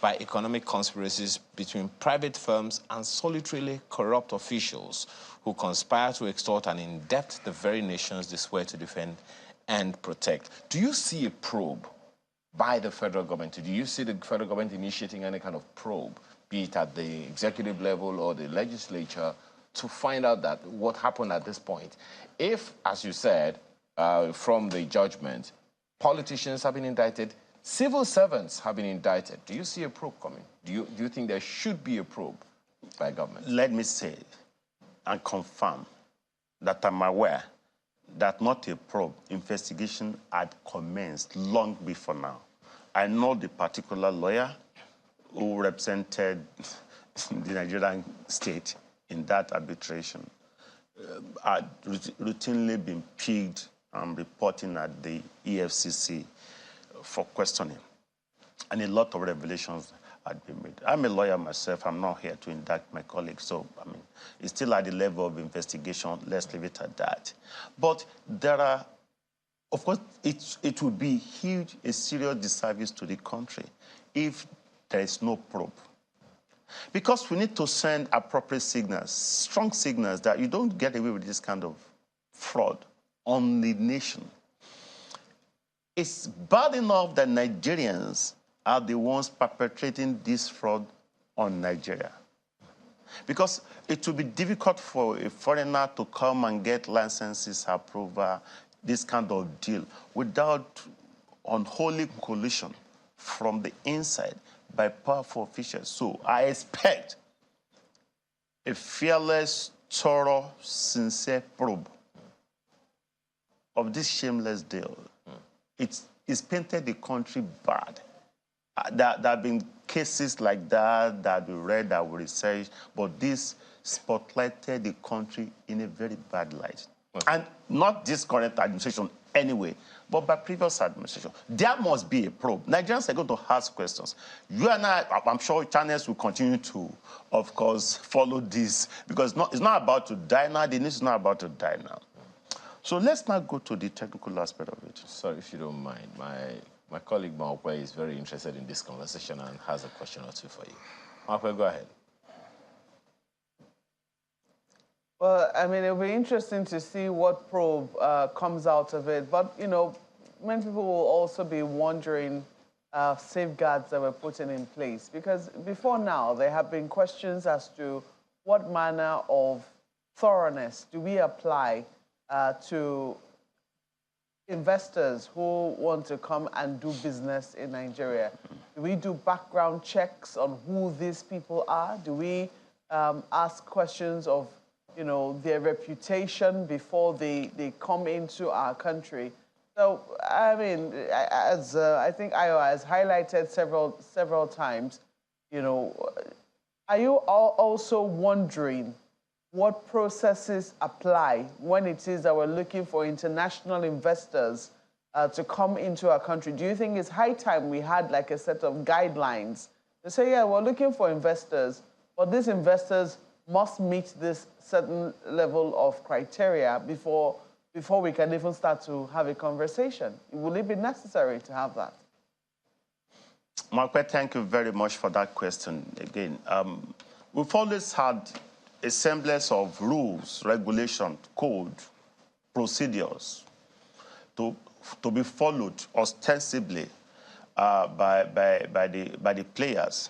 by economic conspiracies between private firms and solitarily corrupt officials who conspire to extort and indebt the very nations they swear to defend and protect. Do you see a probe by the federal government? Do you see the federal government initiating any kind of probe, be it at the executive level or the legislature, to find out that what happened at this point? If, as you said, from the judgment, politicians have been indicted, civil servants have been indicted, do you see a probe coming? Do you think there should be a probe by government? Let me say and confirm that I'm aware that not a probe, investigation had commenced long before now. I know the particular lawyer who represented the Nigerian state in that arbitration had routinely been picked and reporting at the EFCC for questioning. And a lot of revelations had been made. I'm a lawyer myself. I'm not here to indict my colleagues. So, I mean, it's still at the level of investigation. Let's leave it at that. But there are, of course, it would be huge, a serious disservice to the country if there is no probe. Because we need to send appropriate signals, strong signals that you don't get away with this kind of fraud on the nation. It's bad enough that Nigerians are the ones perpetrating this fraud on Nigeria. Because it will be difficult for a foreigner to come and get licenses, approval, this kind of deal, without unholy collusion from the inside by powerful officials. So I expect a fearless, thorough, sincere probe of this shameless deal. It's painted the country bad. There have been cases like that we read, that we researched, but this spotlighted the country in a very bad light. Okay. And not this current administration anyway, but by previous administration. There must be a probe. Nigerians are going to ask questions. You and I'm sure channels will continue to, of course, follow this, because it's not about to die now. The news is not about to die now. So let's now go to the technical aspect of it. Sorry, if you don't mind. My colleague Maokwe is very interested in this conversation and has a question or two for you. Maokwe, go ahead. Well, I mean, it'll be interesting to see what probe comes out of it. But, you know, many people will also be wondering safeguards that were put in place. Because before now, there have been questions as to what manner of thoroughness do we apply to investors who want to come and do business in Nigeria. Do we do background checks on who these people are? Do we ask questions of, you know, their reputation before they come into our country? So, I mean, as I think Ayo has highlighted several times, you know, are you also wondering what processes apply when it is that we're looking for international investors to come into our country? Do you think it's high time we had like a set of guidelines to say, yeah, we're looking for investors, but these investors must meet this certain level of criteria before we can even start to have a conversation? Will it be necessary to have that? Margaret, thank you very much for that question again. We've always had a semblance of rules, regulation, code, procedures to be followed ostensibly by the players.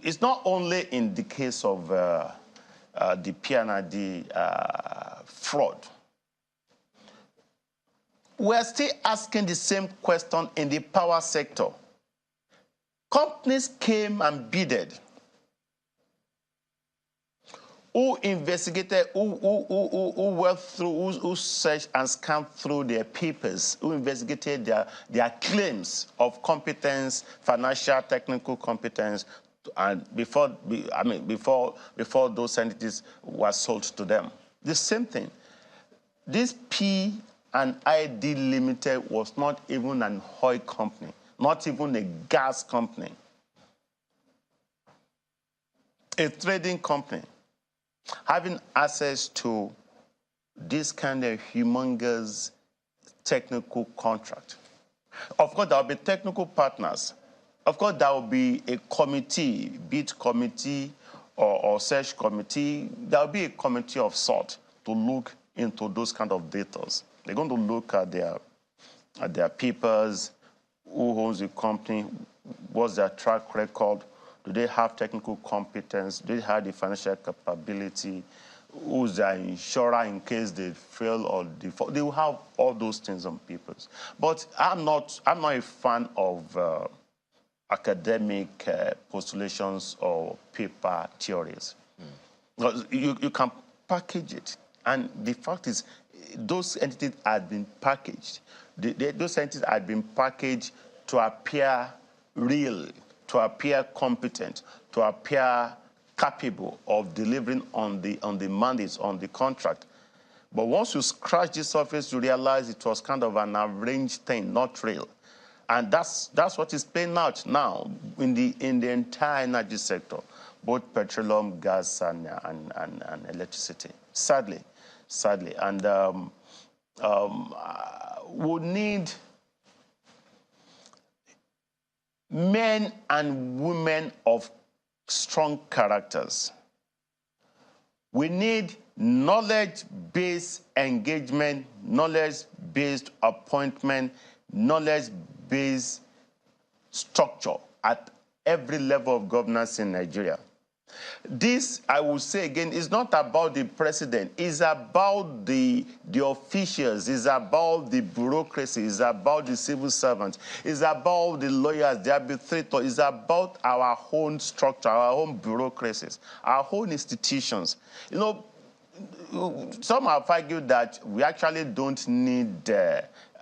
It's not only in the case of the P&ID fraud. We're still asking the same question in the power sector. Companies came and bidded. Who investigated, who went through, who searched and scanned through their papers, who investigated their claims of competence, financial, technical competence, and before those entities were sold to them. The same thing. This P&ID Limited was not even an oil company, not even a gas company, a trading company, having access to this kind of humongous technical contract. Of course, there will be technical partners. Of course, there will be a committee, bid committee or search committee. There will be a committee of sort to look into those kind of data. They're going to look at their papers, who owns the company, what's their track record, do they have technical competence, do they have the financial capability, who's their insurer in case they fail or default. They will have all those things on papers. But I'm not a fan of academic postulations or paper theories. Because you can package it. And the fact is, those entities had been packaged. Those entities had been packaged to appear real, to appear competent, to appear capable of delivering on the mandates, on the contract. But once you scratch the surface, you realize it was kind of an arranged thing, not real. And that's what is playing out now in the entire energy sector, both petroleum, gas, and electricity. Sadly. And we need men and women of strong characters. We need knowledge-based engagement, knowledge-based appointment, knowledge-based structure at every level of governance in Nigeria. This, I will say again, is not about the president. It's about the officials. It's about the bureaucracy. It's about the civil servants. It's about the lawyers, the arbitrators. It's about our own structure, our own bureaucracies, our own institutions. You know, some have argued that we actually don't need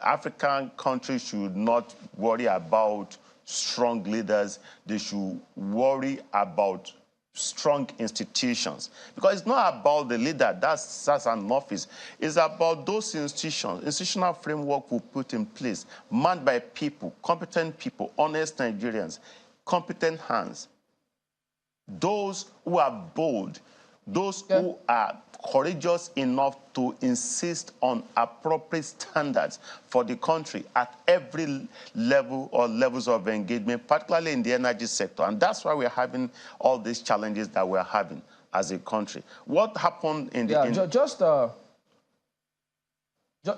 African countries should not worry about strong leaders. They should worry about strong institutions. Because it's not about the leader, that's an office. It's about those institutions, institutional framework we put in place, manned by people, competent people, honest Nigerians, competent hands. Those who are bold, those who are courageous enough to insist on appropriate standards for the country at every level or levels of engagement, particularly in the energy sector. And that's why we're having all these challenges that we're having as a country. What happened in the...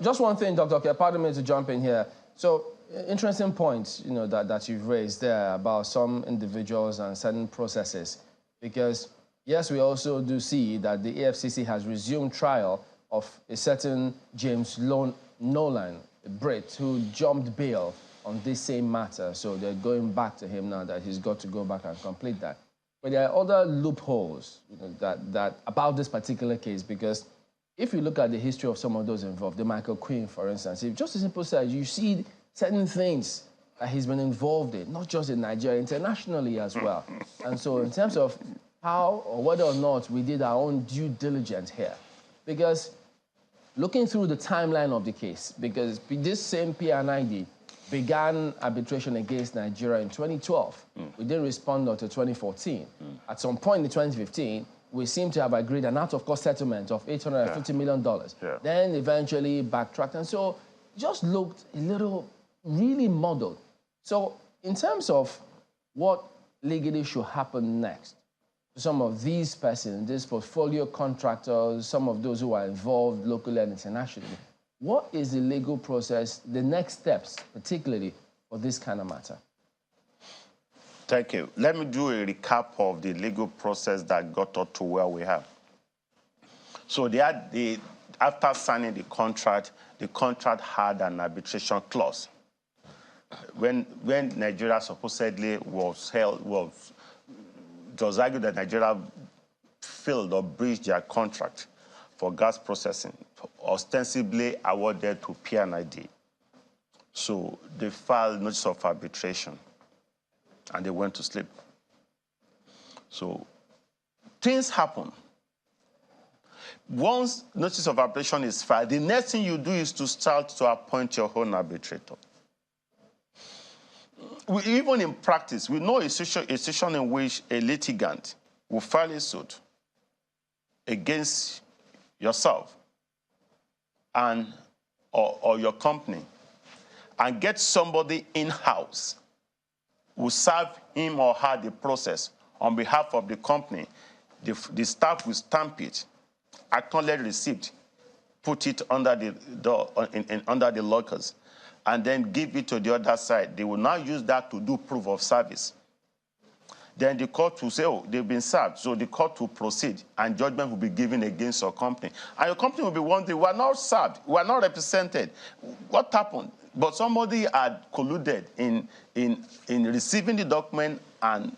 Just one thing, Dr. Okay, pardon me to jump in here. So, interesting points, you know, that you've raised there about some individuals and certain processes. Because yes, we also do see that the EFCC has resumed trial of a certain James Nolan, a Brit, who jumped bail on this same matter. So they're going back to him now that he's got to go back and complete that. But there are other loopholes, you know, that about this particular case, because if you look at the history of some of those involved, the Michael Quinn, for instance, if just as simple as you see certain things that he's been involved in, not just in Nigeria, internationally as well. And so in terms of how or whether or not we did our own due diligence here. Because looking through the timeline of the case, because this same P&ID began arbitration against Nigeria in 2012. We didn't respond until 2014. At some point in 2015, we seem to have agreed an out-of-court settlement of $850 million. Then eventually backtracked. And so it just looked a little really muddled. So in terms of what legally should happen next, some of these persons, these portfolio contractors, some of those who are involved locally and internationally, what is the legal process, the next steps, particularly for this kind of matter? Thank you. Let me do a recap of the legal process that got us to where we are. So after signing the contract had an arbitration clause. When Nigeria supposedly it was argued that Nigeria failed or breached their contract for gas processing, ostensibly awarded to P&ID. So they filed notice of arbitration, and they went to sleep. So things happen. Once notice of arbitration is filed, the next thing you do is to start to appoint your own arbitrator. Even in practice, we know a situation in which a litigant will file a suit against yourself or your company and get somebody in-house who serve him or her the process on behalf of the company. The staff will stamp it, acknowledge receipt, put it under the door, under the lockers, and then give it to the other side. They will now use that to do proof of service. Then the court will say, oh, they've been served. So the court will proceed, and judgment will be given against your company. And your company will be wondering, we are not served, we are not represented. What happened? But somebody had colluded in receiving the document and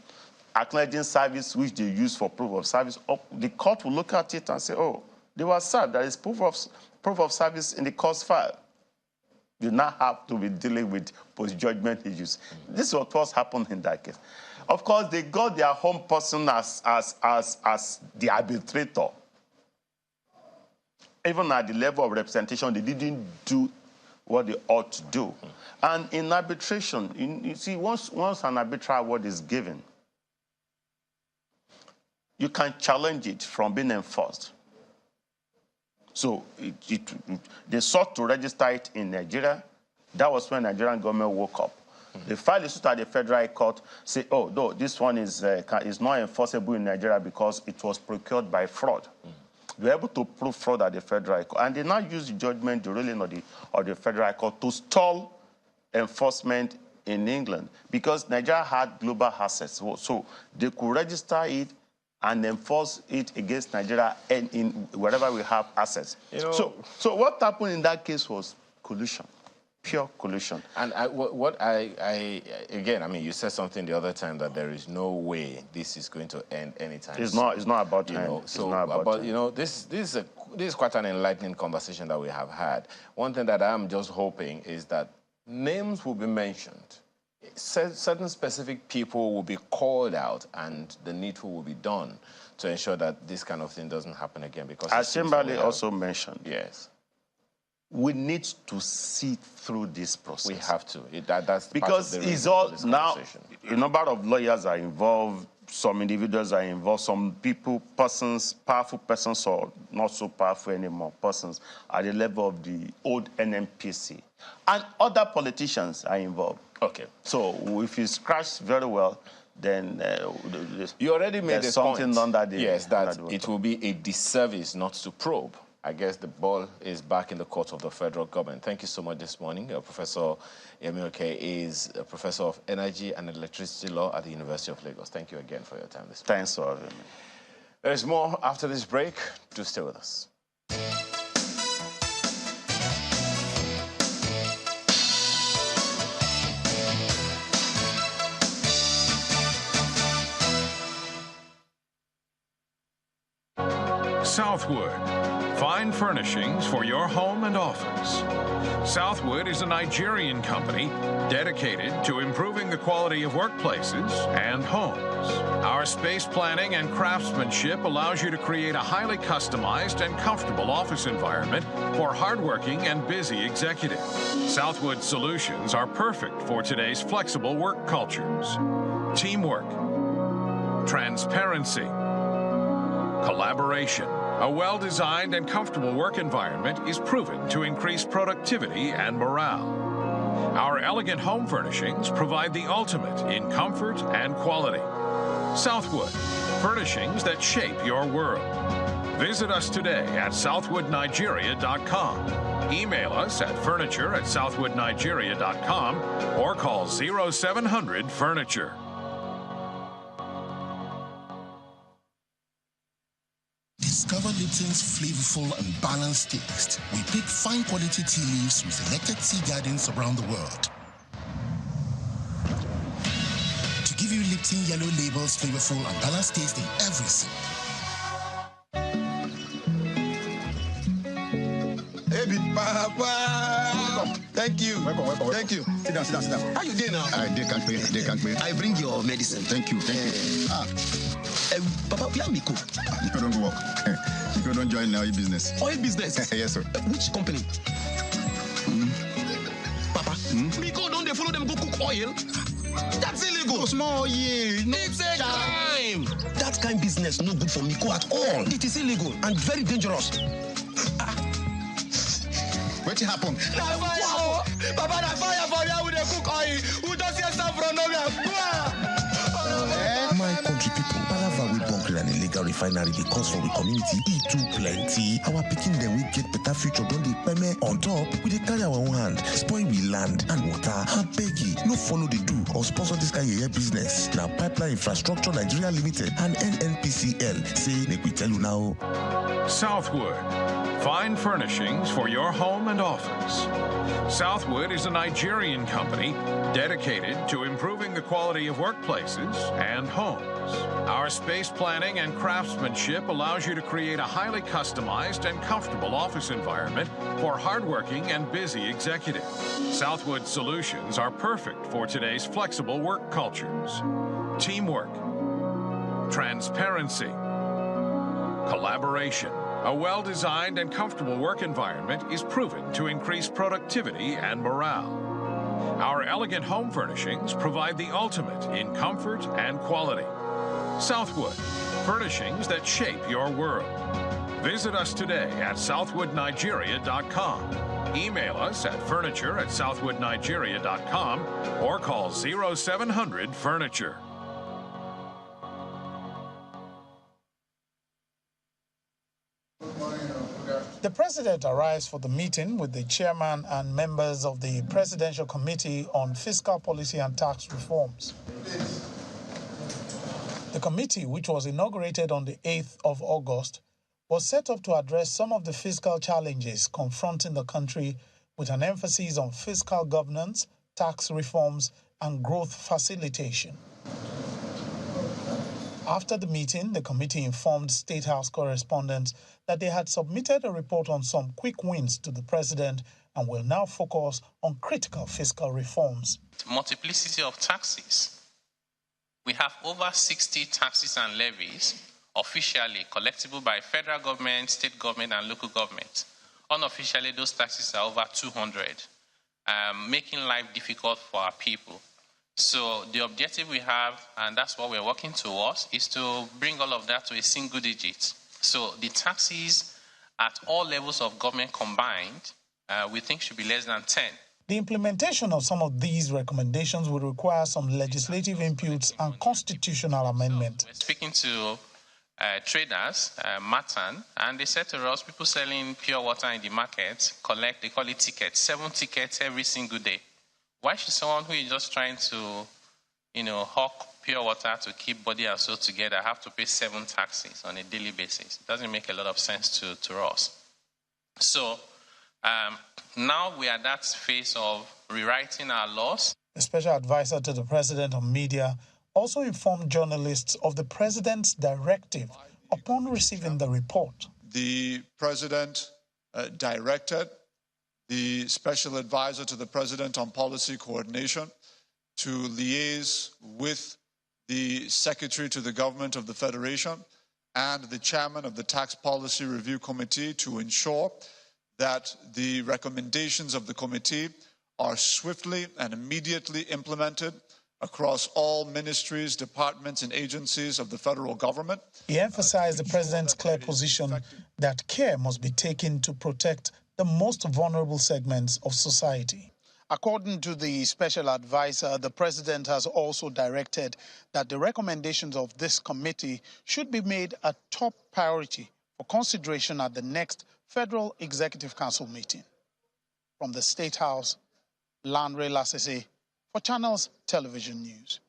acknowledging service which they use for proof of service. The court will look at it and say, oh, they were served. There is proof of service in the court's file. You now have to be dealing with post-judgment issues. This is what was happened in that case. Of course, they got their home person as the arbitrator. Even at the level of representation, they didn't do what they ought to do. And in arbitration, you see, once an arbitral award is given, you can challenge it from being enforced. So they sought to register it in Nigeria. That was when the Nigerian government woke up. They filed a suit at the federal court, say, oh, no, this one is not enforceable in Nigeria because it was procured by fraud. They were able to prove fraud at the federal court. And they now use the judgment, the ruling of the federal court to stall enforcement in England because Nigeria had global assets. So they could register it and enforce it against Nigeria and in wherever we have assets. You know, so what happened in that case was collusion, pure collusion. And again, I mean, you said something the other time that there is no way this is going to end anytime soon. It's not about time. You know, this is quite an enlightening conversation that we have had. One thing that I'm just hoping is that names will be mentioned. Certain specific people will be called out and the needful will be done to ensure that this kind of thing doesn't happen again. Because as Kimberly also mentioned, yes, we need to see through this process. We have to. That's because part of the it's all now. A number of lawyers are involved. Some individuals are involved. Some people, persons, powerful persons or not so powerful anymore, persons at the level of the old NNPC, and other politicians are involved. Okay. So if you scratch very well, then you already made the something point. Under the yes, that it will be a disservice not to probe. I guess the ball is back in the court of the federal government. Thank you so much this morning. Professor Yemioke is a professor of energy and electricity law at the University of Lagos. Thank you again for your time this morning. Thanks for having me. There's more after this break. Do stay with us. Southward, Fine furnishings for your home and office. Southwood is a Nigerian company dedicated to improving the quality of workplaces and homes. Our space planning and craftsmanship allows you to create a highly customized and comfortable office environment for hardworking and busy executives. Southwood solutions are perfect for today's flexible work cultures. Teamwork, transparency, collaboration. A well-designed and comfortable work environment is proven to increase productivity and morale. Our elegant home furnishings provide the ultimate in comfort and quality. Southwood, furnishings that shape your world. Visit us today at southwoodnigeria.com. Email us at furniture@southwoodnigeria.com or call 0700-FURNITURE. Discover Lipton's flavorful and balanced taste. We pick fine quality tea leaves from selected tea gardens around the world to give you Lipton Yellow Label's flavorful and balanced taste in every sip. Hey, big papa. Thank you. Welcome. Thank you. Sit down. How you doing now? They can't wait. I bring your medicine. Thank you. Papa, where Miko? Miko don't go work. Miko don't join oil business. Oil business? Yes, sir. Which company? Papa, Miko don't they follow them go cook oil? That's illegal. Oh, small oil. No, it's a crime. That kind of business no good for Miko at all. It is illegal and very dangerous. What happened? Wow. Papa, na fire for you with the cook oil. Who just hear stuff from nowhere? My country people, palava we bunker an illegal refinery dey cause for we community too plenty. Our pikin dem we get better future don dey peme on top. We dey carry our own hand, spoil we land and water. Abeg you, no follow the do or sponsor this kind of business. Now Pipeline Infrastructure Nigeria Limited and NNPCL say make we tell you now. Southwood, fine furnishings for your home and office. Southwood is a Nigerian company dedicated to improving the quality of workplaces and homes. Our space planning and craftsmanship allows you to create a highly customized and comfortable office environment for hardworking and busy executives. Southwood solutions are perfect for today's flexible work cultures. Teamwork, transparency, collaboration. A well-designed and comfortable work environment is proven to increase productivity and morale. Our elegant home furnishings provide the ultimate in comfort and quality. Southwood, furnishings that shape your world. Visit us today at southwoodnigeria.com. Email us at furniture@southwoodnigeria.com or call 0700-FURNITURE. The president arrives for the meeting with the chairman and members of the Presidential Committee on Fiscal Policy and Tax Reforms. The committee, which was inaugurated on the 8th of August, was set up to address some of the fiscal challenges confronting the country with an emphasis on fiscal governance, tax reforms, and growth facilitation. After the meeting, the committee informed State House correspondents that they had submitted a report on some quick wins to the president and will now focus on critical fiscal reforms. Multiplicity of taxes. We have over 60 taxes and levies officially collectible by federal government, state government, and local government. Unofficially, those taxes are over 200, making life difficult for our people. So the objective we have, and that's what we're working towards, is to bring all of that to a single digit. So the taxes at all levels of government combined, we think should be less than 10. The implementation of some of these recommendations would require some legislative inputs and constitutional amendment. So we're speaking to traders, Matan, and they said to us, people selling pure water in the market collect, they call it tickets, 7 tickets every single day. Why should someone who is just trying to, hawk pure water to keep body and soul together have to pay 7 taxes on a daily basis? It doesn't make a lot of sense to us. So now we are at that phase of rewriting our laws. The special advisor to the president on media also informed journalists of the president's directive upon receiving the report. the President directed the Special Advisor to the President on Policy Coordination to liaise with the Secretary to the Government of the Federation and the Chairman of the Tax Policy Review Committee to ensure that the recommendations of the committee are swiftly and immediately implemented across all ministries, departments, and agencies of the federal government. He emphasized the president's clear position that care must be taken to protect the most vulnerable segments of society. According to the special advisor, the president has also directed that the recommendations of this committee should be made a top priority for consideration at the next Federal Executive Council meeting. From the State House, Landry Lassese for Channels Television News.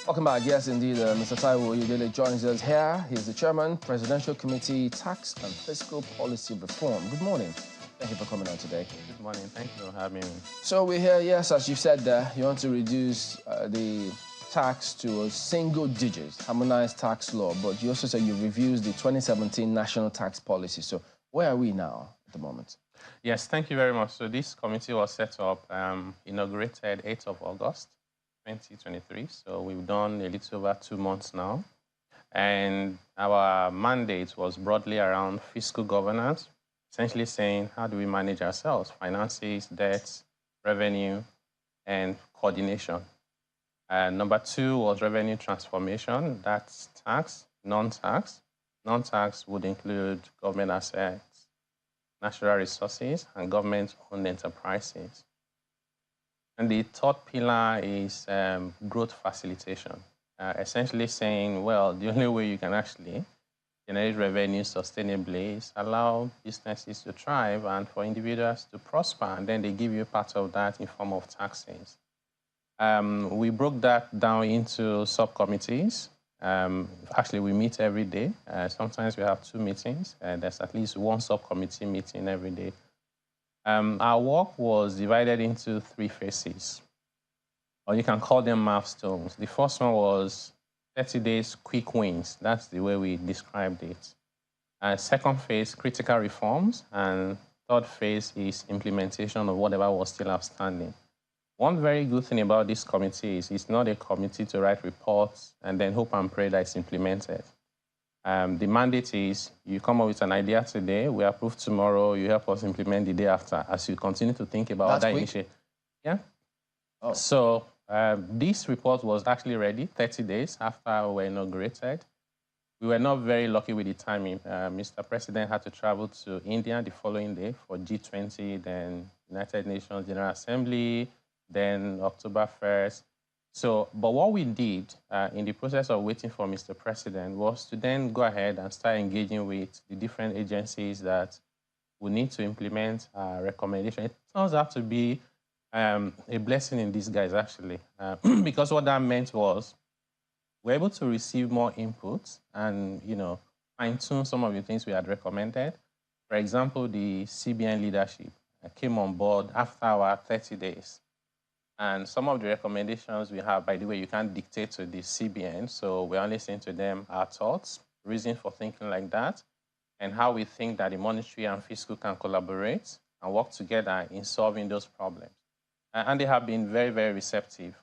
Welcome back. Yes, indeed, Mr. Taiwo Oyedele joins us here. He's the chairman, Presidential Committee, Tax and Fiscal Policy Reform. Good morning. Thank you for coming on today. Good morning. Thank you for having me. So we're here, yes, as you said there, you want to reduce the tax to a single digit, harmonized tax law, but you also said you reviewed the 2017 National Tax Policy. So where are we now at the moment? Yes, thank you very much. So this committee was set up, inaugurated 8th of August. 2023, so we've done a little over 2 months now. And our mandate was broadly around fiscal governance, essentially saying, how do we manage ourselves? Finances, debts, revenue, and coordination. Number 2 was revenue transformation. That's tax, non-tax. Non-tax would include government assets, natural resources, and government-owned enterprises. And the third pillar is growth facilitation, essentially saying, well, the only way you can actually generate revenue sustainably is allow businesses to thrive and for individuals to prosper, and then they give you part of that in form of taxes. We broke that down into subcommittees. Actually, we meet every day. Sometimes we have 2 meetings. There's at least 1 subcommittee meeting every day. Our work was divided into 3 phases, or you can call them milestones. The first one was 30 days quick wins. That's the way we described it. Second phase, critical reforms. And third phase is implementation of whatever was still outstanding. One very good thing about this committee is it's not a committee to write reports and then hope and pray that it's implemented. The mandate is you come up with an idea today, we approve tomorrow, you help us implement the day after as you continue to think about other initiatives. Yeah. Oh. So this report was actually ready 30 days after we were inaugurated. We were not very lucky with the timing. Mr. President had to travel to India the following day for G20, then United Nations General Assembly, then October 1st. So, but what we did in the process of waiting for Mr. President was to then go ahead and start engaging with the different agencies that we need to implement recommendation. It turns out to be a blessing in disguise, actually, because what that meant was we're able to receive more inputs and, fine-tune some of the things we had recommended. For example, the CBN leadership came on board after our 30 days. And some of the recommendations we have, by the way, you can't dictate to the CBN, so we're only saying to them our thoughts, reason for thinking like that, and how we think that the monetary and fiscal can collaborate and work together in solving those problems. And they have been very, very receptive.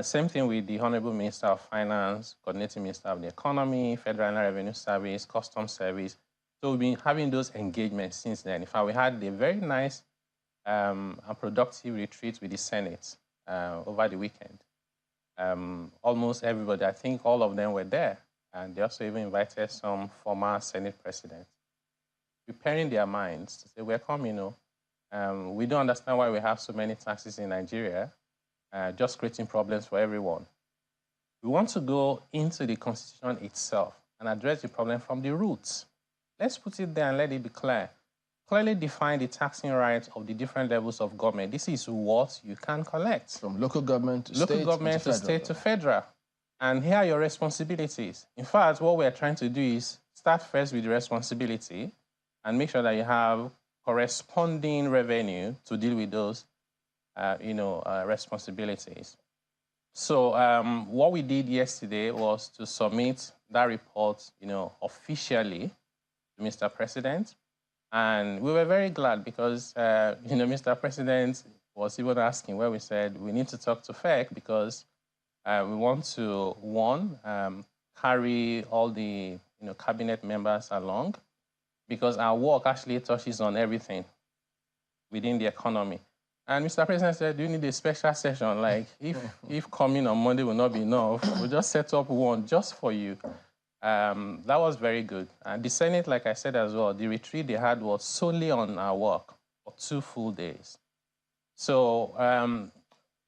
Same thing with the Honorable Minister of Finance, Coordinating Minister of the Economy, Federal Revenue Service, Customs Service. So we've been having those engagements since then. In fact, we had a very nice and productive retreat with the Senate over the weekend. Almost everybody, I think all of them were there. And they also even invited some former Senate presidents, preparing their minds to say, we're coming, we don't understand why we have so many taxes in Nigeria, just creating problems for everyone. We want to go into the Constitution itself and address the problem from the roots. Let's put it there and let it be clear. Clearly define the taxing rights of the different levels of government. This is what you can collect. From local government to state to federal. And here are your responsibilities. In fact, what we're trying to do is start first with the responsibility and make sure that you have corresponding revenue to deal with those, responsibilities. So what we did yesterday was to submit that report, officially to Mr. President. And we were very glad because, Mr. President was even asking where we said we need to talk to FEC because we want to, one, carry all the cabinet members along because our work actually touches on everything within the economy. And Mr. President said, do you need a special session? Like, if coming on Monday will not be enough, we'll just set up one just for you. That was very good. And the Senate, like I said as well, the retreat they had was solely on our work for 2 full days. So,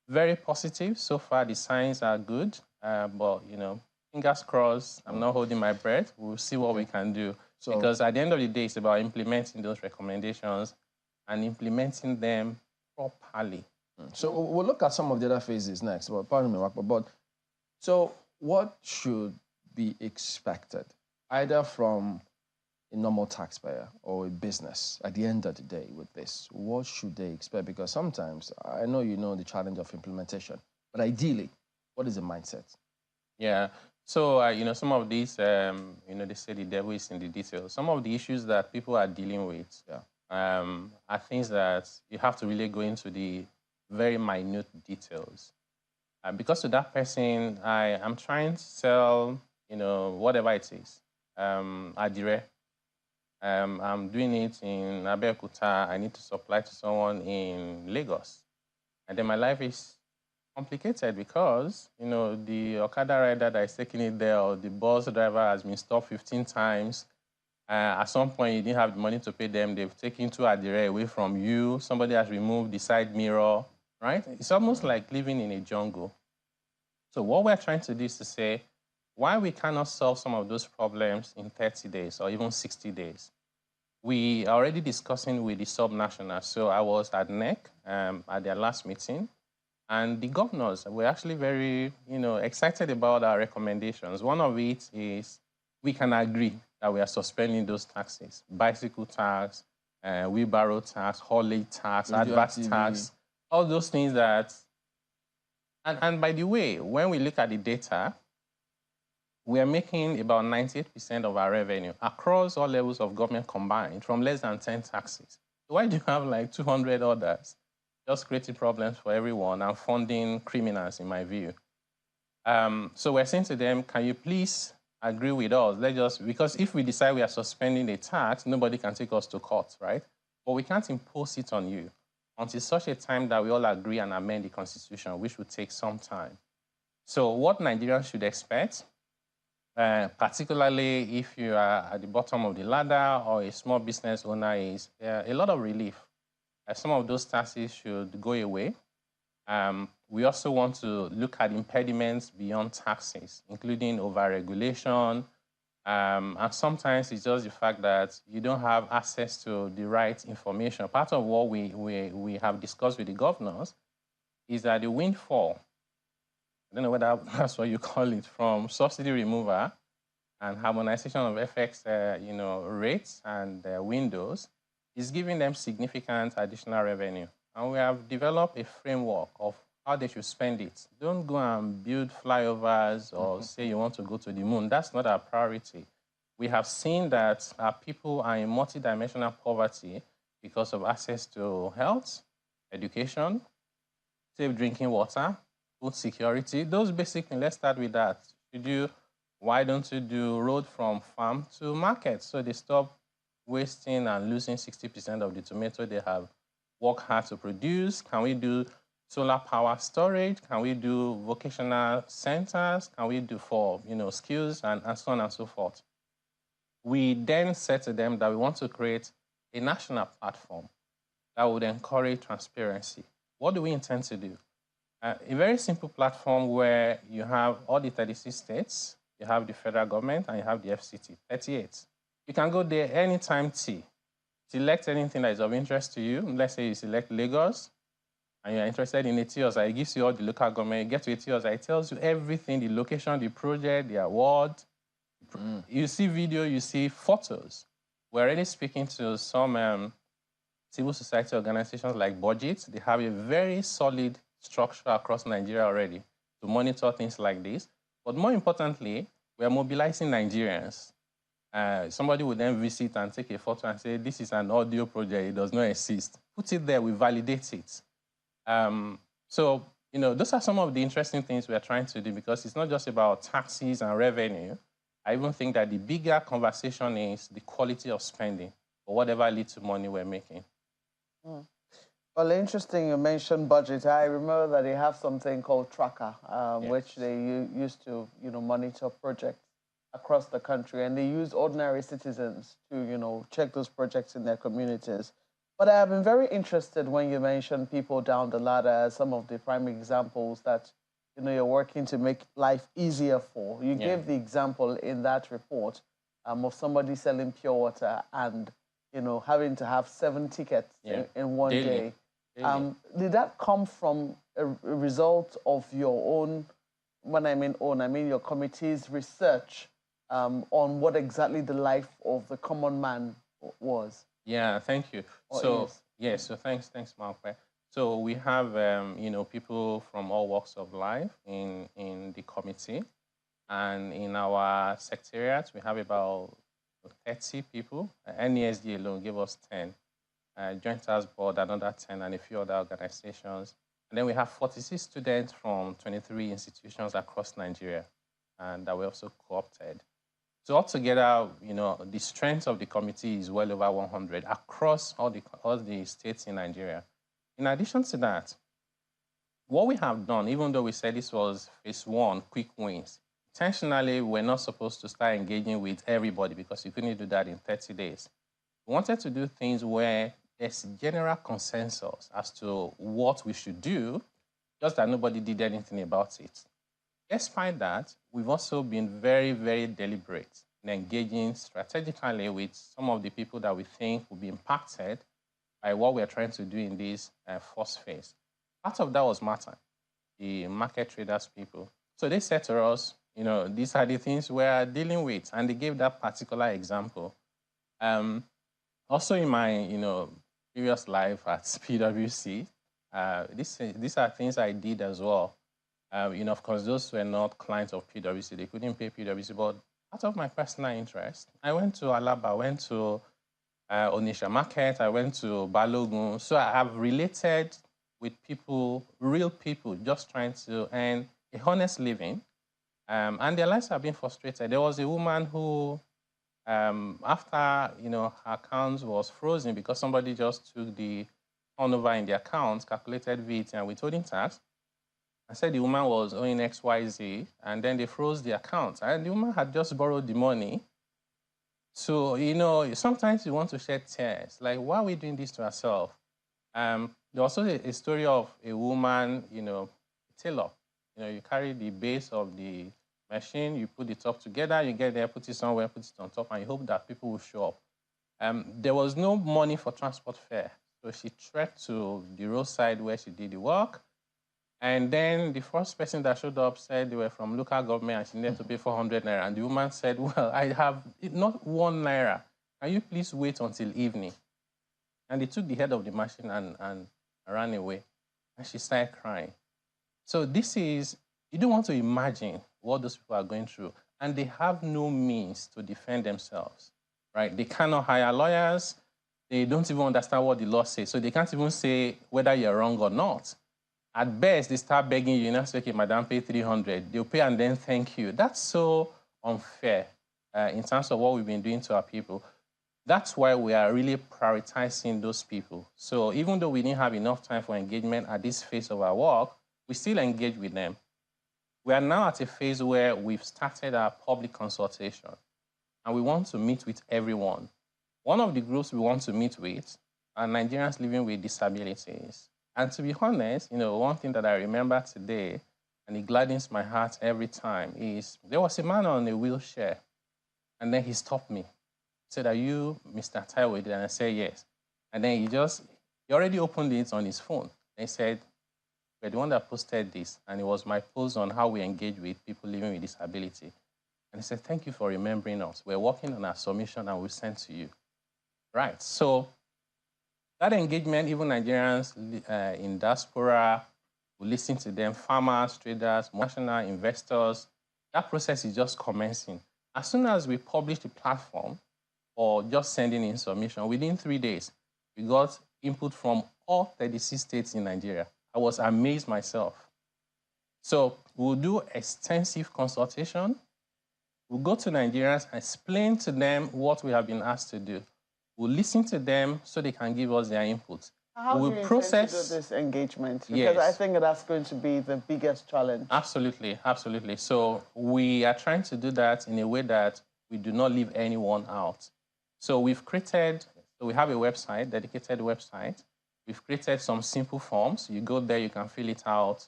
very positive. So far, the signs are good. But, fingers crossed, I'm not holding my breath. We'll see what we can do. So, because at the end of the day, it's about implementing those recommendations and implementing them properly. So we'll look at some of the other phases next. But pardon me, but so what should be expected, either from a normal taxpayer or a business at the end of the day with this? What should they expect? Because sometimes, I know you know the challenge of implementation, but ideally, what is the mindset? Yeah. So, some of these, they say the devil is in the details. Some of the issues that people are dealing with are things that you have to really go into the very minute details. Because to that person, I'm trying to sell, whatever it is, adire. I'm doing it in Abeokuta. I need to supply to someone in Lagos. And then my life is complicated because, the Okada rider that is taking it there or the bus driver has been stopped 15 times. At some point, you didn't have the money to pay them. They've taken 2 adire away from you. Somebody has removed the side mirror, right? It's almost like living in a jungle. So what we're trying to do is to say, why we cannot solve some of those problems in 30 days or even 60 days. We are already discussing with the subnationals. So I was at INEC at their last meeting, and the governors were actually very, excited about our recommendations. One of it is we can agree that we are suspending those taxes: bicycle tax, wheelbarrow tax, haulage tax, advert tax, all those things that. And by the way, when we look at the data, we are making about 98% of our revenue across all levels of government combined from less than 10 taxes. Why do you have like 200 others? Just creating problems for everyone and funding criminals, in my view. So we're saying to them, can you please agree with us? Because if we decide we are suspending a tax, nobody can take us to court, right? But we can't impose it on you until such a time that we all agree and amend the Constitution, which would take some time. So what Nigerians should expect, particularly if you are at the bottom of the ladder or a small business owner, is a lot of relief. Some of those taxes should go away. We also want to look at impediments beyond taxes, including overregulation. And sometimes it's just the fact that you don't have access to the right information. Part of what we have discussed with the governors is that the windfall, I don't know whether that's what you call it, from subsidy removal and harmonization of FX rates and windows, is giving them significant additional revenue. And we have developed a framework of how they should spend it. Don't go and build flyovers or say you want to go to the moon. That's not our priority. We have seen that our people are in multidimensional poverty because of access to health, education, safe drinking water, food security. Those basic things, let's start with that. Why don't you do road from farm to market so they stop wasting and losing 60% of the tomato they have worked hard to produce? Can we do solar power storage? Can we do vocational centers? Can we do for skills and so on and so forth? We then said to them that we want to create a national platform that would encourage transparency. What do we intend to do? A very simple platform where you have all the 36 states, you have the federal government, and you have the FCT, 38. You can go there anytime select anything that is of interest to you. Let's say you select Lagos, and you're interested in ETIOS, it gives you all the local government. You get to ETIOS, it tells you everything, the location, the project, the award. You see video, you see photos. We're already speaking to some civil society organizations like Budget. They have a very solid structure across Nigeria already to monitor things like this. But more importantly, we're mobilizing Nigerians. Somebody would then visit and take a photo and say, this is an audio project, it does not exist. Put it there, we validate it. So, those are some of the interesting things we are trying to do, because it's not just about taxes and revenue. I even think that the bigger conversation is the quality of spending, or whatever little money we're making. Well, interesting you mentioned Budget. I remember that they have something called Tracker, which they used to, monitor projects across the country, and they use ordinary citizens to, check those projects in their communities. But I have been very interested when you mentioned people down the ladder as some of the prime examples that, you're working to make life easier for. You gave the example in that report of somebody selling pure water and, having to have 7 tickets in one day. Did that come from a result of your own, when I mean own, I mean your committee's research on what exactly the life of the common man was? Yeah, thank you. So thanks, Malcolm. So we have, people from all walks of life in the committee, and in our secretariat we have about 30 people. NESD alone gave us 10. Joint Task Board, another 10, and a few other organizations. And then we have 46 students from 23 institutions across Nigeria, and that were also co-opted. So altogether, the strength of the committee is well over 100 across all the states in Nigeria. In addition to that, what we have done, even though we said this was phase 1, quick wins, intentionally, we're not supposed to start engaging with everybody because you couldn't do that in 30 days. We wanted to do things where there's general consensus as to what we should do, just that nobody did anything about it. Despite that, we've also been very, very deliberate in engaging strategically with some of the people that we think will be impacted by what we're trying to do in this first phase. Part of that was MATA, the market traders people. So they said to us, these are the things we're dealing with, and they gave that particular example. Also in my, previous life at PwC, these are things I did as well. Of course, those were not clients of PwC. They couldn't pay PwC, but out of my personal interest, I went to Alaba, I went to Onisha Market, I went to Balogun. So I have related with people, real people, just trying to earn a honest living. And their lives have been frustrated. There was a woman who, after, her account was frozen because somebody just took the turnover in the account, calculated VAT and withholding tax. I said the woman was owing XYZ, and then they froze the account. And the woman had just borrowed the money. So, sometimes you want to shed tears. Like, why are we doing this to ourselves? There's also a story of a woman, a tailor. You carry the base of the machine, you put the top together, you get there, put it somewhere, put it on top, and you hope that people will show up. There was no money for transport fare. So she trekked to the roadside where she did the work. And then the first person that showed up said they were from local government and she needed to pay 400 naira. And the woman said, well, I have not 1 naira. Can you please wait until evening? And they took the head of the machine and ran away. And she started crying. So this is, you don't want to imagine what those people are going through. And they have no means to defend themselves, right? They cannot hire lawyers. They don't even understand what the law says. So they can't even say whether you're wrong or not. At best, they start begging you, say, okay, madam, pay 300. They'll pay and then thank you. That's so unfair in terms of what we've been doing to our people. That's why we are really prioritizing those people. So even though we didn't have enough time for engagement at this phase of our work, we still engage with them. We are now at a phase where we've started our public consultation, and we want to meet with everyone. One of the groups we want to meet with are Nigerians living with disabilities. And to be honest, one thing that I remember today, and it gladdens my heart every time, is there was a man on a wheelchair, and then he stopped me. He said, are you Mr. Taiwo? And I said, yes. And then he already opened it on his phone. And he said, were the one that posted this, and it was my post on how we engage with people living with disability. And he said, thank you for remembering us. We're working on our submission and we'll send to you. Right, so that engagement, even Nigerians in diaspora, we listen to them, farmers, traders, multinational investors. That process is just commencing. As soon as we publish the platform or just sending in submission, within 3 days, we got input from all 36 states in Nigeria. I was amazed myself. So we'll do extensive consultation. We'll go to Nigerians and explain to them what we have been asked to do. We'll listen to them so they can give us their input. How do you intend to do this engagement? Because I think that's going to be the biggest challenge. Absolutely, absolutely. So we are trying to do that in a way that we do not leave anyone out. So we have a website, dedicated website. We've created some simple forms. You go there, you can fill it out.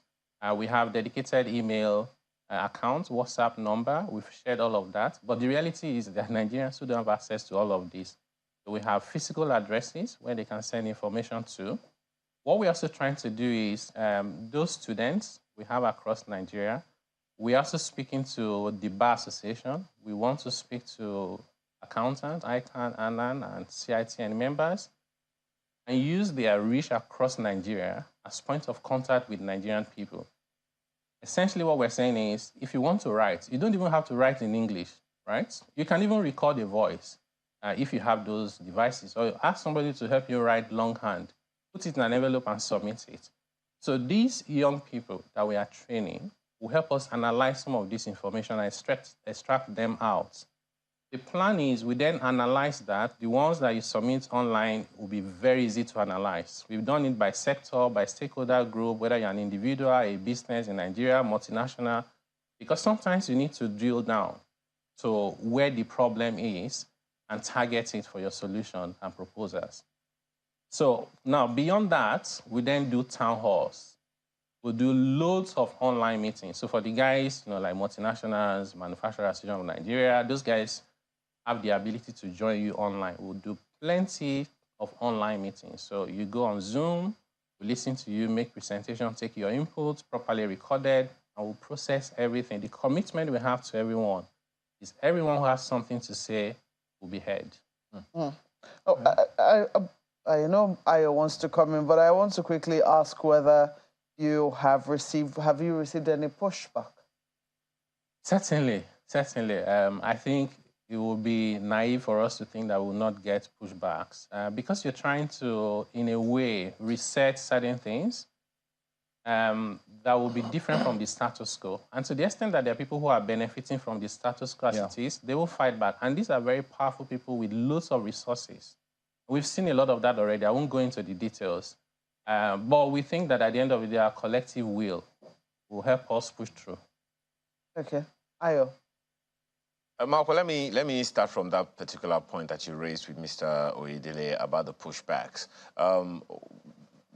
We have dedicated email account, WhatsApp number. We've shared all of that. But the reality is that Nigerians who don't have access to all of this. So we have physical addresses where they can send information to. What we're also trying to do is those students we have across Nigeria, we're also speaking to the Bar Association. We want to speak to accountants, ICANN, ANAN, and CITN members, and use their reach across Nigeria as point of contact with Nigerian people. Essentially what we're saying is, if you want to write, you don't even have to write in English, right? You can even record a voice if you have those devices, or ask somebody to help you write longhand, put it in an envelope and submit it. So these young people that we are training will help us analyze some of this information and extract them out. The plan is we then analyze that. The ones that you submit online will be very easy to analyze. We've done it by sector, by stakeholder group, whether you're an individual, a business in Nigeria, multinational, because sometimes you need to drill down to where the problem is and target it for your solution and proposals. So now beyond that, we then do town halls. We'll do loads of online meetings. So for the guys, like multinationals, Manufacturers Association of Nigeria, those guys have the ability to join you online. We'll do plenty of online meetings. So you go on Zoom, we listen to you, make presentation, take your input, properly recorded, and we'll process everything. The commitment we have to everyone is everyone who has something to say will be heard. Oh, I know Ayo wants to come in, but I want to quickly ask whether have you received any pushback? Certainly. I think it would be naive for us to think that we will not get pushbacks because you're trying to, in a way, reset certain things that will be different from the status quo. And to the extent that there are people who are benefiting from the status quo as it is, they will fight back. And these are very powerful people with loads of resources. We've seen a lot of that already. I won't go into the details. But we think that at the end of the day, our collective will help us push through. Okay. Ayo. Marco, let me start from that particular point that you raised with Mr. Oyedele about the pushbacks.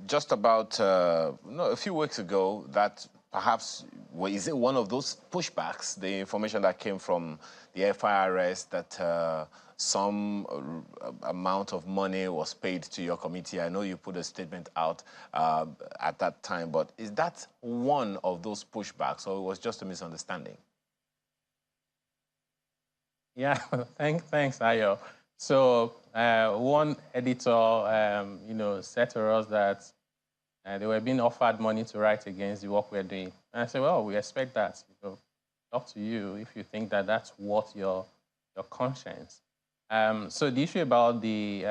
Just about a few weeks ago, that perhaps, is it one of those pushbacks, the information that came from the FIRS that some amount of money was paid to your committee? I know you put a statement out at that time, but is that one of those pushbacks, or it was just a misunderstanding? Yeah, thanks, Ayo. So one editor, said to us that they were being offered money to write against the work we're doing. And I said, well, we expect that. Up to you if you think that that's worth your conscience. So the issue about the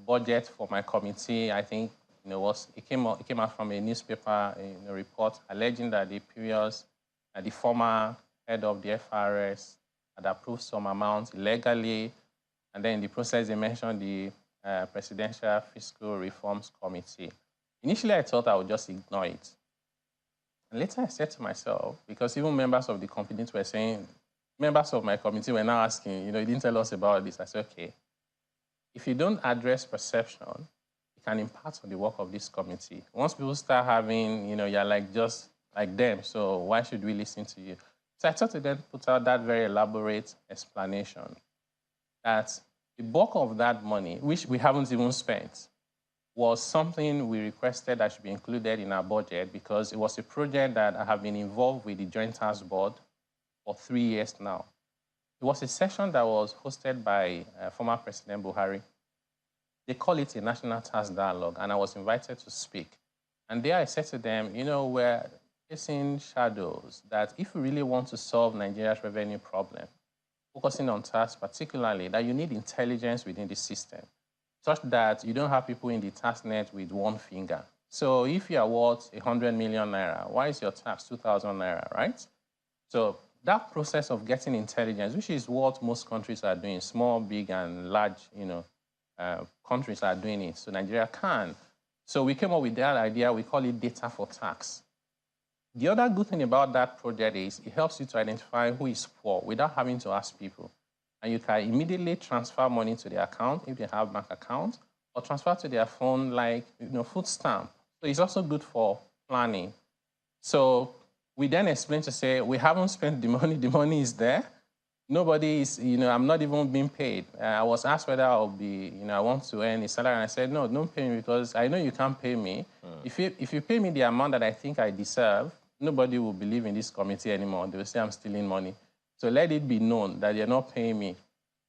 budget for my committee, I think, it came out from a newspaper report alleging that the former head of the FRS had approved some amounts illegally, and then in the process they mentioned the Presidential Fiscal Reforms Committee. Initially, I thought I would just ignore it. And later I said to myself, because even members of the committee were saying, members of my committee were now asking, you didn't tell us about this. I said, okay, if you don't address perception, it can impact on the work of this committee. Once people start having, you're just like them, so why should we listen to you? So I thought to then put out that very elaborate explanation that the bulk of that money, which we haven't even spent, was something we requested that should be included in our budget because it was a project that I have been involved with the Joint Task Board for 3 years now. It was a session that was hosted by former President Buhari. They call it a National Task Dialogue, and I was invited to speak. And there I said to them, you know, we're facing shadows that if we really want to solve Nigeria's revenue problem, focusing on tasks particularly, that you need intelligence within the system, such that you don't have people in the task net with one finger. So if you are worth 100 million naira, why is your tax 2,000 naira, right? So that process of getting intelligence, which is what most countries are doing, small, big, and large, you know, countries are doing it, so Nigeria can. So we came up with that idea, we call it data for tax. The other good thing about that project is it helps you to identify who is poor without having to ask people. And you can immediately transfer money to their account if they have bank account, or transfer to their phone like, you know, food stamp. So it's also good for planning. So we then explained to say, we haven't spent the money is there. Nobody is, you know, I'm not even being paid. I was asked whether I'll be, you know, I want to earn a salary, and I said, no, don't pay me because I know you can't pay me. If you pay me the amount that I think I deserve, nobody will believe in this committee anymore. They will say I'm stealing money. So let it be known that you're not paying me.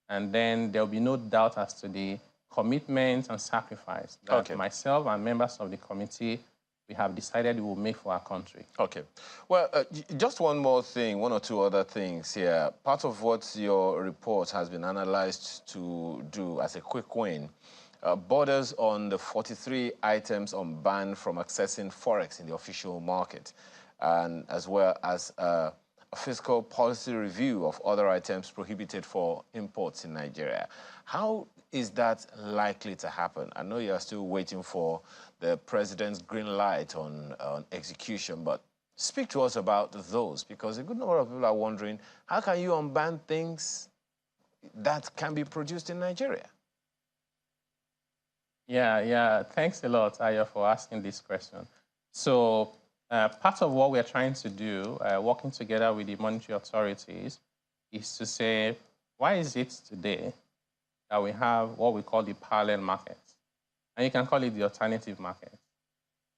And then there'll be no doubt as to the commitment and sacrifice that myself and members of the committee we have decided we will make for our country. Okay. Well, just one more thing, one or two other things here. Part of what your report has been analyzed to do as a quick win borders on the 43 items on ban from accessing forex in the official market, and as well as a fiscal policy review of other items prohibited for imports in Nigeria. How is that likely to happen? I know you are still waiting for the president's green light on execution, but speak to us about those, because a good number of people are wondering, how can you unban things that can be produced in Nigeria? Yeah. Thanks a lot, Ayo, for asking this question. So part of what we're trying to do, working together with the monetary authorities, is to say, why is it today that we have what we call the parallel market? And you can call it the alternative market.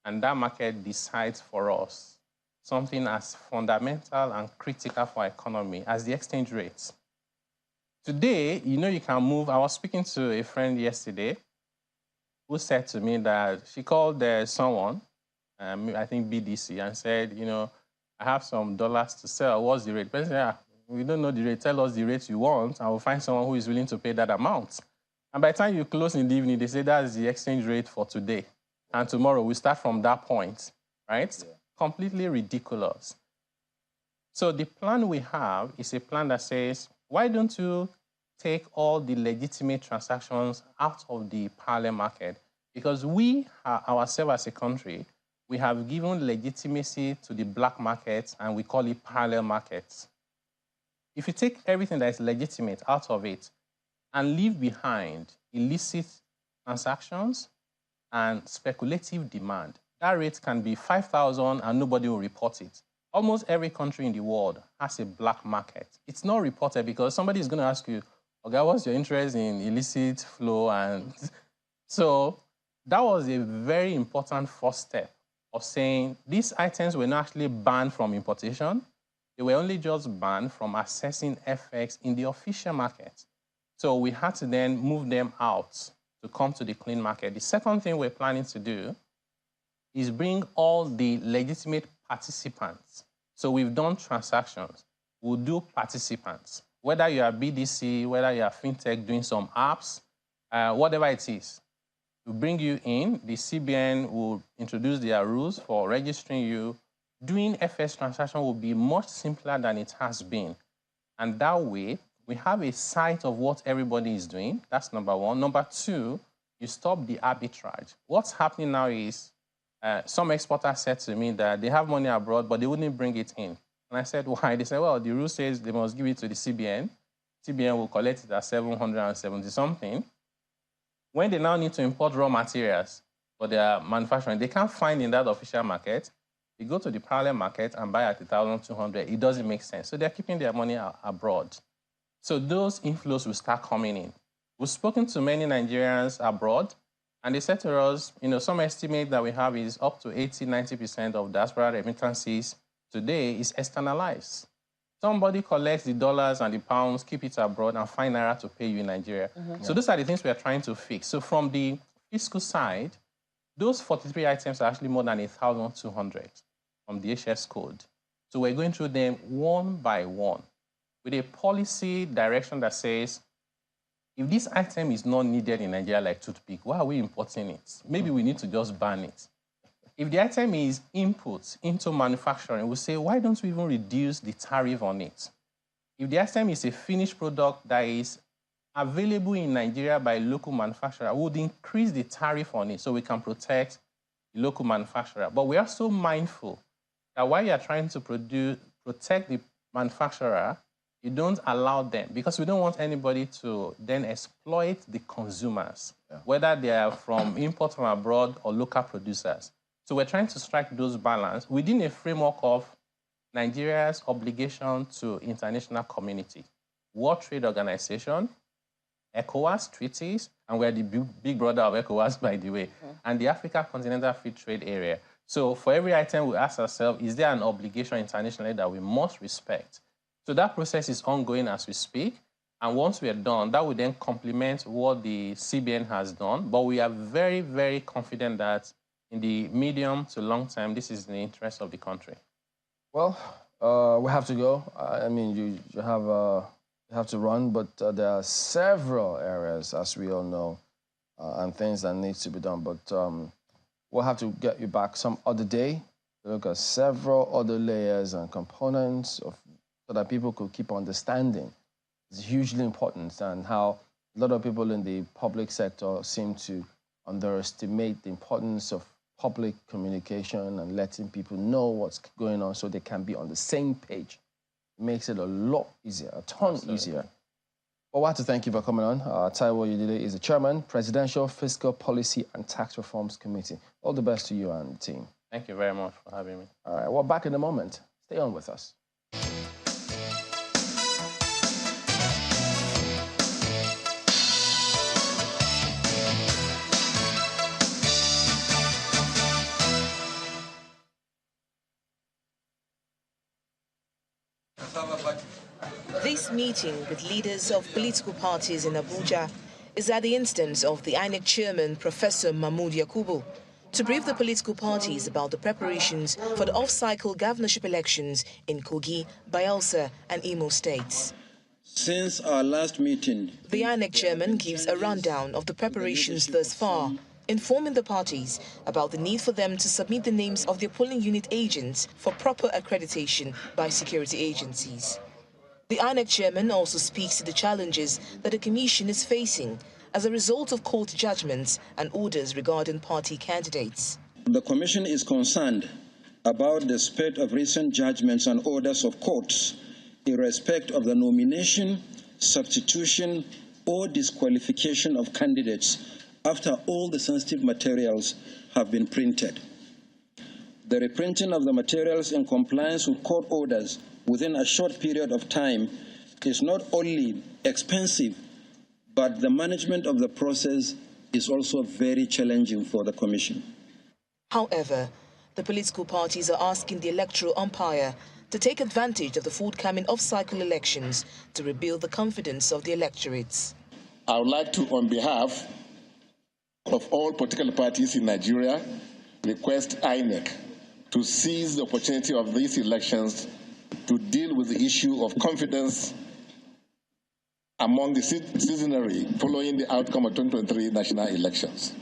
And that market decides for us something as fundamental and critical for our economy as the exchange rates. Today, you know, you can move. I was speaking to a friend yesterday who said to me that she called someone, I think BDC, and said, you know, I have some dollars to sell. What's the rate? But said, we don't know the rate. Tell us the rate you want, and we'll find someone who is willing to pay that amount. And by the time you close in the evening, they say that's the exchange rate for today. And tomorrow we start from that point, right? Yeah. Completely ridiculous. So the plan we have is a plan that says, why don't you take all the legitimate transactions out of the parallel market? Because we ourselves as a country, we have given legitimacy to the black market, and we call it parallel markets. If you take everything that is legitimate out of it and leave behind illicit transactions and speculative demand, that rate can be 5,000 and nobody will report it. Almost every country in the world has a black market. It's not reported because somebody is going to ask you, okay, what's your interest in illicit flow? And so that was a very important first step of saying these items were not actually banned from importation. They were only just banned from accessing FX in the official market. So we had to then move them out to come to the clean market. The second thing we're planning to do is bring all the legitimate participants. So we've done transactions. We'll do participants. Whether you are BDC, whether you are fintech doing some apps, whatever it is, we'll bring you in. The CBN will introduce their rules for registering you. Doing FX transaction will be much simpler than it has been. And that way, we have a sight of what everybody is doing. That's number one. Number two, you stop the arbitrage. What's happening now is some exporters said to me that they have money abroad, but they wouldn't bring it in. And I said, why? They said, well, the rule says they must give it to the CBN. CBN will collect it at 770-something. When they now need to import raw materials for their manufacturing, they can't find in that official market. They go to the parallel market and buy at 1,200. It doesn't make sense. So they're keeping their money abroad. So those inflows will start coming in. We've spoken to many Nigerians abroad. And they said to us, some estimate that we have is up to 80, 90% of diaspora remittances today is externalized. Somebody collects the dollars and the pounds, keep it abroad, and find naira to pay you in Nigeria. So those are the things we are trying to fix. So from the fiscal side, those 43 items are actually more than 1,200 from the HS code. So we're going through them one by one with a policy direction that says, if this item is not needed in Nigeria like toothpick, why are we importing it? Maybe we need to just ban it. If the item is input into manufacturing, we say, why don't we even reduce the tariff on it? If the item is a finished product that is available in Nigeria by a local manufacturer, we would increase the tariff on it so we can protect the local manufacturer. But we are so mindful that while you are trying to protect the manufacturer, you don't allow them, because we don't want anybody to then exploit the consumers, whether they are from import from abroad or local producers. So we're trying to strike those balance within a framework of Nigeria's obligation to international community, World Trade Organization, ECOWAS treaties, and we're the big brother of ECOWAS, by the way, and the Africa Continental Free Trade Area. So for every item, we ask ourselves, is there an obligation internationally that we must respect? So that process is ongoing as we speak. And once we are done, that will then complement what the CBN has done. But we are very, very confident that in the medium to long term, this is in the interest of the country. Well, we have to go. I mean, you have to run, but there are several areas, as we all know, and things that need to be done. But we'll have to get you back some other day to look at several other layers and components so that people could keep understanding. It's hugely important, and how a lot of people in the public sector seem to underestimate the importance of public communication and letting people know what's going on so they can be on the same page. It makes it a lot easier, a ton easier. Well, I want to thank you for coming on. Taiwo Udile is the chairman, Presidential Fiscal Policy and Tax Reforms Committee. All the best to you and the team. Thank you very much for having me. All right, well, back in a moment. Stay on with us. This meeting with leaders of political parties in Abuja is at the instance of the INEC chairman, Professor Mahmood Yakubu, to brief the political parties about the preparations for the off-cycle governorship elections in Kogi, Bayelsa and Imo states. Since our last meeting, the INEC chairman gives a rundown of the preparations thus far, informing the parties about the need for them to submit the names of their polling unit agents for proper accreditation by security agencies. The INEC chairman also speaks to the challenges that the commission is facing as a result of court judgments and orders regarding party candidates. The commission is concerned about the spread of recent judgments and orders of courts in respect of the nomination, substitution, or disqualification of candidates after all the sensitive materials have been printed. The reprinting of the materials in compliance with court orders within a short period of time is not only expensive, but the management of the process is also very challenging for the Commission. However, the political parties are asking the electoral umpire to take advantage of the forthcoming off-cycle elections to rebuild the confidence of the electorates. I would like to, on behalf of all political parties in Nigeria, request INEC to seize the opportunity of these elections to deal with the issue of confidence among the citizenry following the outcome of 2023 national elections.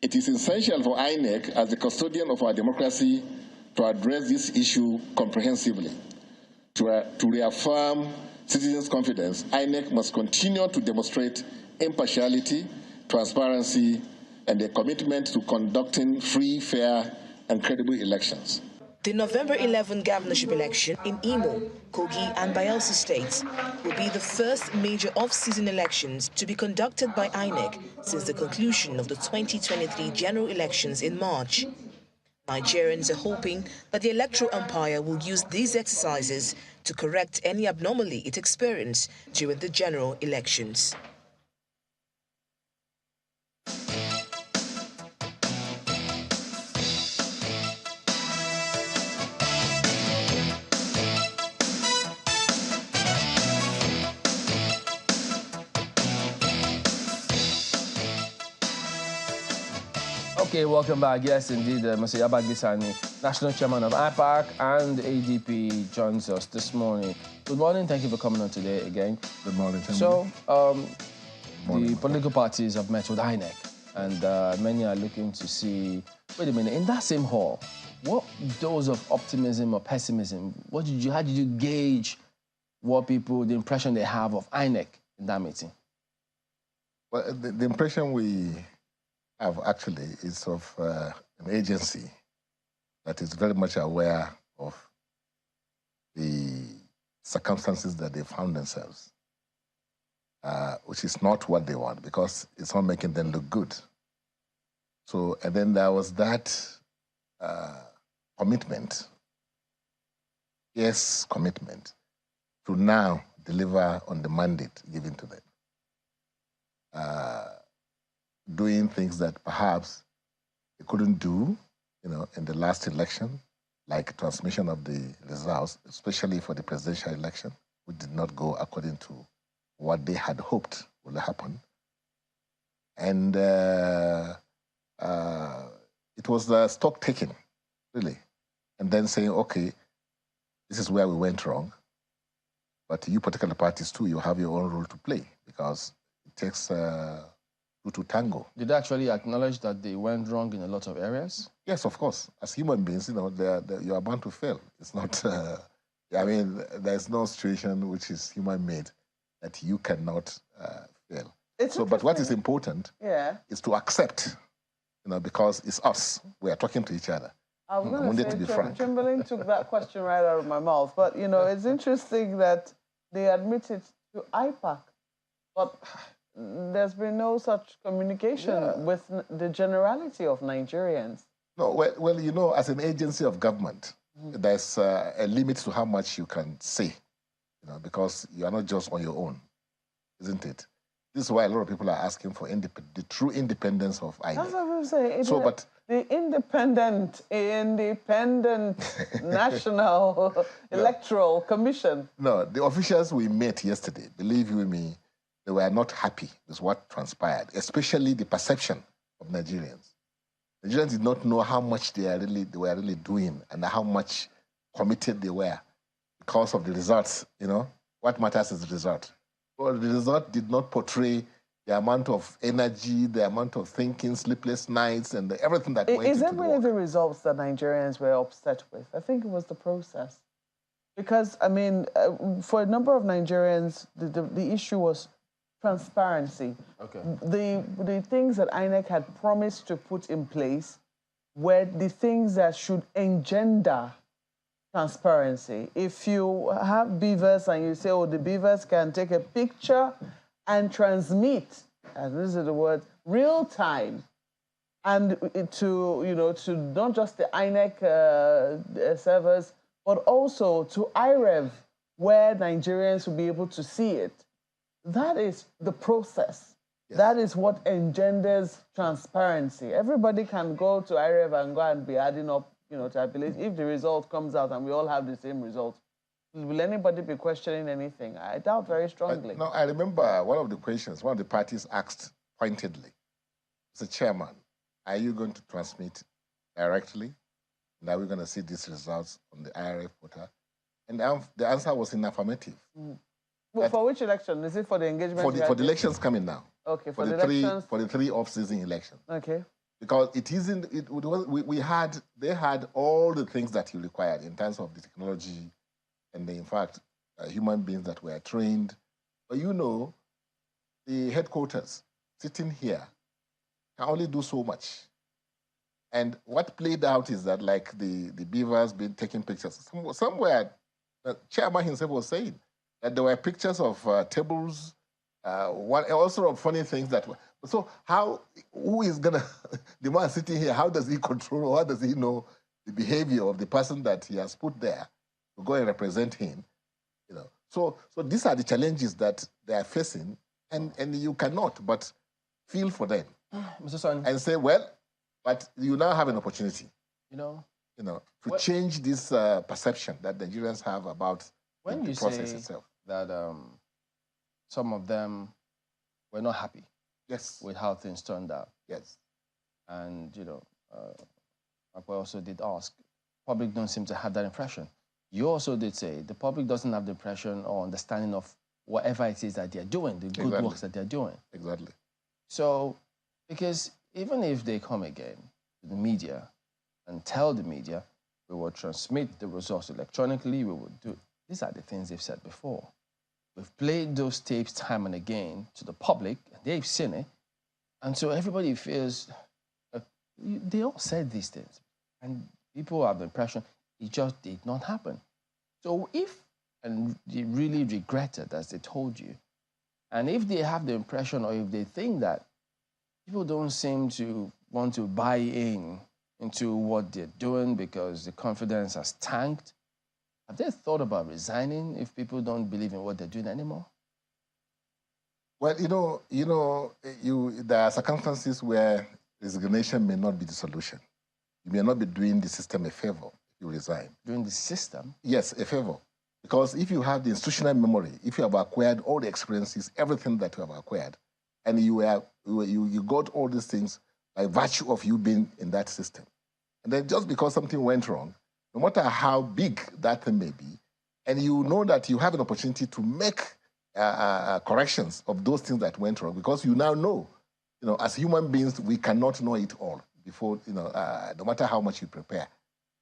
It is essential for INEC, as the custodian of our democracy, to address this issue comprehensively. To reaffirm citizens' confidence, INEC must continue to demonstrate impartiality, transparency, and a commitment to conducting free, fair, and credible elections. The November 11 governorship election in Imo, Kogi and Bayelsa states will be the first major off-season elections to be conducted by INEC since the conclusion of the 2023 general elections in March. Nigerians are hoping that the electoral umpire will use these exercises to correct any abnormality it experienced during the general elections. Okay, welcome back. Yes, indeed, Mr. Yabagisani, National Chairman of IPAC and ADP, joins us this morning. Good morning. Thank you for coming on today again. Good morning. So, the political parties have met with INEC, and many are looking to see, wait a minute, in that same hall, what dose of optimism or pessimism, how did you gauge the impression they have of INEC in that meeting? Well, the impression we have actually is of an agency that is very much aware of the circumstances that they found themselves, which is not what they want because it's not making them look good. So, and then there was that commitment, commitment to now deliver on the mandate given to them. Doing things that perhaps they couldn't do, in the last election, like transmission of the results, especially for the presidential election, which did not go according to what they had hoped would happen. And it was the stock taking, really, and then saying, okay, this is where we went wrong, but you political parties too, you have your own role to play because it takes two to tango. Did they actually acknowledge that they went wrong in a lot of areas? Yes, of course. As human beings, you are bound to fail. It's not, I mean, there's no situation which is human-made that you cannot fail. But what is important is to accept, because it's us. We are talking to each other. I was going to say, Chamberlain took that question right out of my mouth. But, it's interesting that they admitted to IPAC. But there's been no such communication with the generality of Nigerians. No, well, as an agency of government, there's a limit to how much you can say, because you are not just on your own, isn't it? This is why a lot of people are asking for the true independence of INEC. That's what I'm saying. The independent National Electoral Commission. No, the officials we met yesterday, believe you me, they were not happy with what transpired, especially the perception of Nigerians. Nigerians did not know how much they were really doing and how much committed they were because of the results. What matters is the result. Well, the result did not portray the amount of energy, the amount of thinking, sleepless nights, and everything that went into Is the it really work. the results that Nigerians were upset with? I think it was the process. Because, I mean, for a number of Nigerians, the issue was transparency. Okay. The things that INEC had promised to put in place were the things that should engender transparency. If you have beavers and you say, oh, the beavers can take a picture and transmit, and this is the word, real time, and to not just the INEC servers, but also to IREV, where Nigerians will be able to see it. That is the process. Yes. That is what engenders transparency. Everybody can go to IREV and go and be adding up, tabulate. If the result comes out and we all have the same result, will anybody be questioning anything? I doubt very strongly. No, I remember one of the questions, one of the parties asked pointedly, Mr. Chairman, are you going to transmit directly? And are we going to see these results on the IRF portal? And the answer was in affirmative. Well, for which election? Is it for the engagement? For the elections coming now. Okay, for the elections. For the three off-season elections. Okay. Because they had all the things that you required in terms of the technology and in fact, human beings that were trained. But the headquarters sitting here can only do so much. And what played out is that, like the beavers been taking pictures. Somewhere, the chairman himself was saying that there were pictures of tables, all sort of funny things that were. So who is gonna, the man sitting here, how does he control, or how does he know the behavior of the person that he has put there to go and represent him? So these are the challenges that they are facing, and you cannot but feel for them. Mr. Son. And say, well, but you now have an opportunity, to change this perception that Nigerians have about the process itself. That some of them were not happy with how things turned out. Yes. And, I also did ask, public don't seem to have that impression. You also did say the public doesn't have the impression or understanding of whatever it is that they're doing, the good works that they're doing. Exactly. So, because even if they come again to the media and tell the media, we will transmit the results electronically, we will do, these are the things they've said before. We've played those tapes time and again to the public, and they've seen it, and so everybody feels, they all said these things, and people have the impression it just did not happen. So if, and they really regret it as they told you, and if they have the impression or if they think that people don't seem to want to buy into what they're doing because the confidence has tanked, have they thought about resigning if people don't believe in what they're doing anymore? Well, there are circumstances where resignation may not be the solution. You may not be doing the system a favor if you resign. Doing the system? Yes, a favor. Because if you have the institutional memory, if you have acquired all the experiences, everything that you have acquired, and you got all these things by virtue of you being in that system. And then just because something went wrong, no matter how big that thing may be, and you know that you have an opportunity to make corrections of those things that went wrong, because you now know, as human beings, we cannot know it all before, no matter how much you prepare.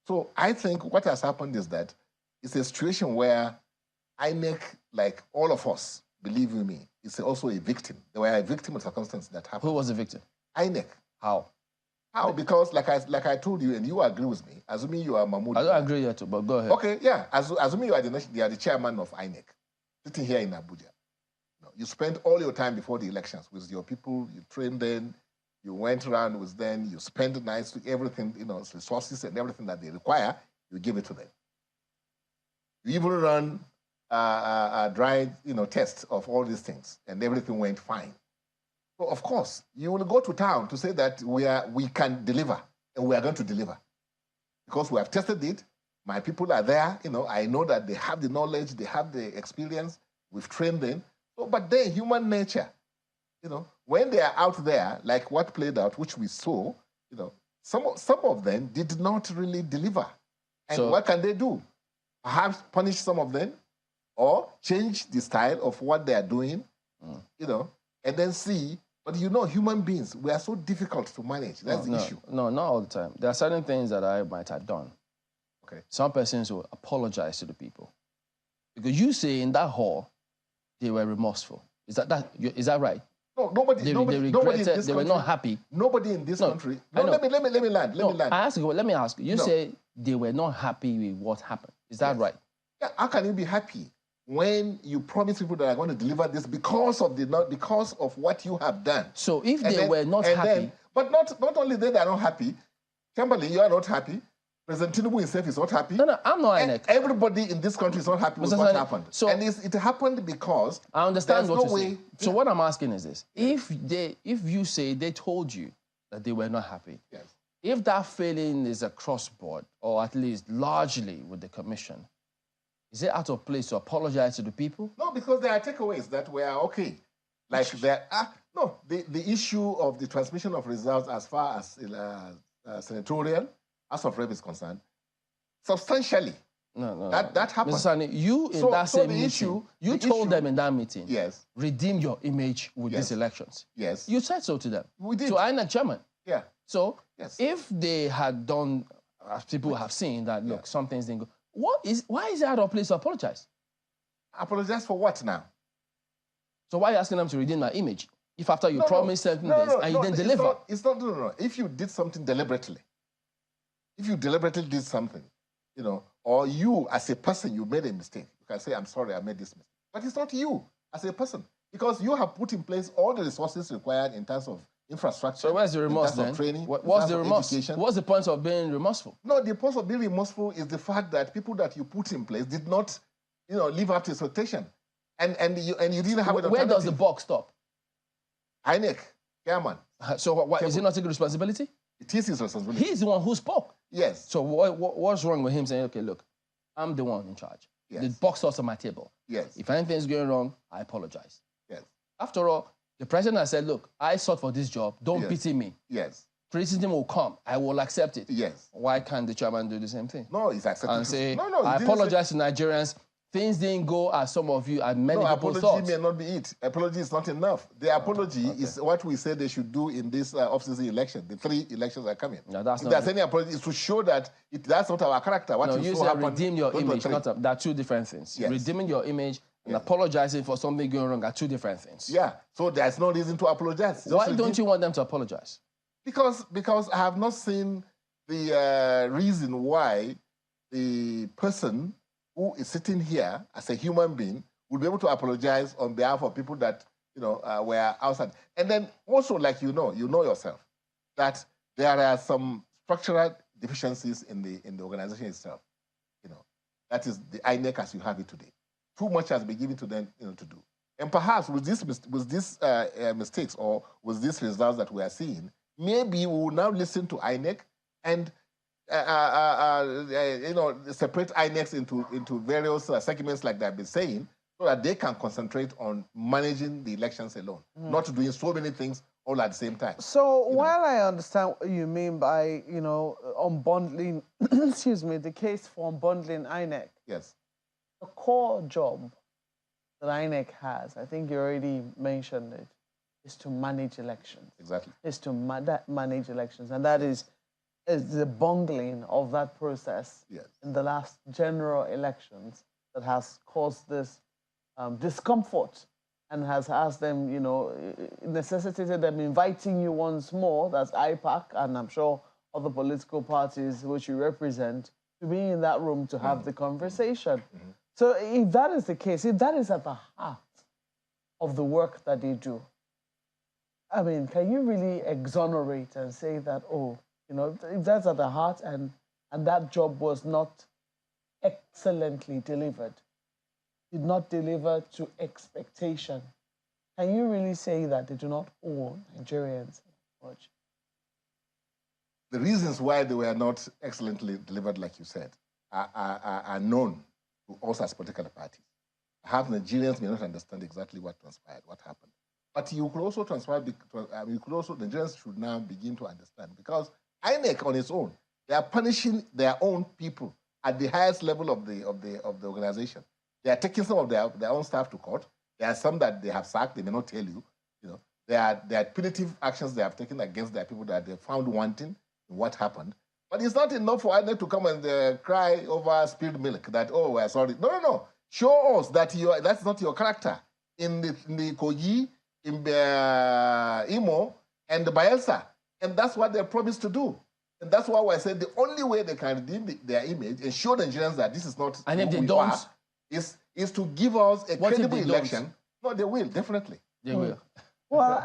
So I think what has happened is that it's a situation where INEC, like all of us, believe you me, is also a victim. They were a victim of circumstances that happened. Who was the victim? INEC. How? How? Because like I told you, and you agree with me, assuming you are Mahmoud. I don't agree yet, but go ahead. Okay, yeah. Assuming you are the chairman of INEC, sitting here in Abuja. You spent all your time before the elections with your people, you trained them, you went around with them, you spent nights with everything, resources and everything that they require, you give it to them. You even run a dry, test of all these things, and everything went fine. So of course, you will go to town to say that we can deliver, and we are going to deliver. Because we have tested it, my people are there, I know that they have the knowledge, they have the experience, we've trained them. So, but then human nature, when they are out there, like what played out, which we saw, some of them did not really deliver. And so, what can they do? Perhaps punish some of them or change the style of what they are doing, and then see. But human beings, we are so difficult to manage. That's the issue. No, not all the time. There are certain things that I might have done. Okay. Some persons will apologize to the people. Because you say in that hall, they were remorseful. Is that right? No, nobody regretted, they were not happy. Nobody in this country. No, let me land. Let me ask you. You say they were not happy with what happened. Is that right? Yeah, how can you be happy when you promise people that are going to deliver this because of what you have done? So if they were not happy, but not only they are not happy, Kimberly, you are not happy. President Tinubu himself is not happy. No, I'm not INEC. Everybody in this country is not happy with what happened. So, and it happened because I understand what you're saying. So Yeah. what I'm asking is this. If you say they told you that they were not happy, yes. If that feeling is across board, or at least largely with the commission, is it out of place to apologize to the people? No, because there are takeaways that were okay. Like the issue of the transmission of results as far as senatorial, House of Rep is concerned, substantially. No. That happened. Mr. Sani, you in that same meeting, you told them in that meeting, yes, redeem your image with these elections. Yes. You said so to them. We did. To INEC chairman. Yeah. So yes. If they had done, as people have seen, that look, some things didn't go, why is it out of place to apologize? Apologize for what now? So why are you asking them to redeem my image? If after you promised certain things and you didn't deliver? No. If you did something deliberately, did something, or you as a person, you made a mistake, you can say, I'm sorry, I made this mistake. But it's not you as a person, because you have put in place all the resources required in terms of infrastructure. So where's the remorse then? Training, what's the remorse? Education. What's the point of being remorseful? No, the point of being remorseful is the fact that people that you put in place did not, live up to expectation. And you didn't have an alternative. Where does the buck stop? INEC, chairman. So is he not taking responsibility? It is his responsibility. He's the one who spoke. Yes. So what's wrong with him saying, okay, look, I'm the one in charge. Yes. The buck stops on my table. Yes. If anything's going wrong, I apologize. Yes. After all, the president has said, look, I sought for this job. Don't pity me. Yes. criticism will come. I will accept it. Yes. Why can't the chairman do the same thing? No, he's accepting. And say, no, I apologize to Nigerians. Things didn't go as some of you and many people thought. Apology may not be it. Apology is not enough. The apology is what we said they should do in this off-season election. The 3 elections are coming. No, that's if not there's any apology, it's to show that that's not our character. What you said redeem your image. There are 2 different things. Yes. Redeeming your image and apologizing for something going wrong are 2 different things. Yeah, so there's no reason to apologize. Why don't you want them to apologize? Because I have not seen the reason why the person who is sitting here as a human being will be able to apologize on behalf of people that were outside. And then also, like you know yourself, that there are some structural deficiencies in the organization itself. That is the INEC as you have it today. Too much has been given to them to do. And perhaps with these mistakes or with these results that we are seeing, maybe we will now listen to INEC and separate INECs into various segments like they've been saying, so that they can concentrate on managing the elections alone, not doing so many things all at the same time. So while I understand what you mean by, unbundling, excuse me, the case for unbundling INEC. Yes. The core job that INEC has, I think you already mentioned it, is to manage elections. Exactly. Is to manage elections. And that is the bungling of that process in the last general elections that has caused this discomfort and has asked them, necessitated them inviting you once more, that's IPAC, and I'm sure other political parties which you represent, to be in that room to have the conversation. So if that is the case, if that is at the heart of the work that they do, I mean, can you really exonerate and say that, if that's at the heart and that job was not excellently delivered, did not deliver to expectation, can you really say that they do not owe Nigerians much? The reasons why they were not excellently delivered, like you said, are known to us as political parties. Perhaps Nigerians may not understand exactly what transpired, what happened. But you could also Nigerians should now begin to understand, because INEC on its own, they are punishing their own people at the highest level of the organization. They are taking some of their own staff to court. There are some that they have sacked, they may not tell you. There are punitive actions they have taken against their people that they found wanting in what happened. But it's not enough for INEC to come and cry over spilled milk that, oh, we're sorry. No. Show us that that's not your character. In the Kogi, in Imo, and the Bayelsa. And that's what they promised to do. And that's why I said the only way they can redeem their image and show the Nigerians that this is not and if they don't, is to give us a credible election. No, they will, definitely. They will. Well,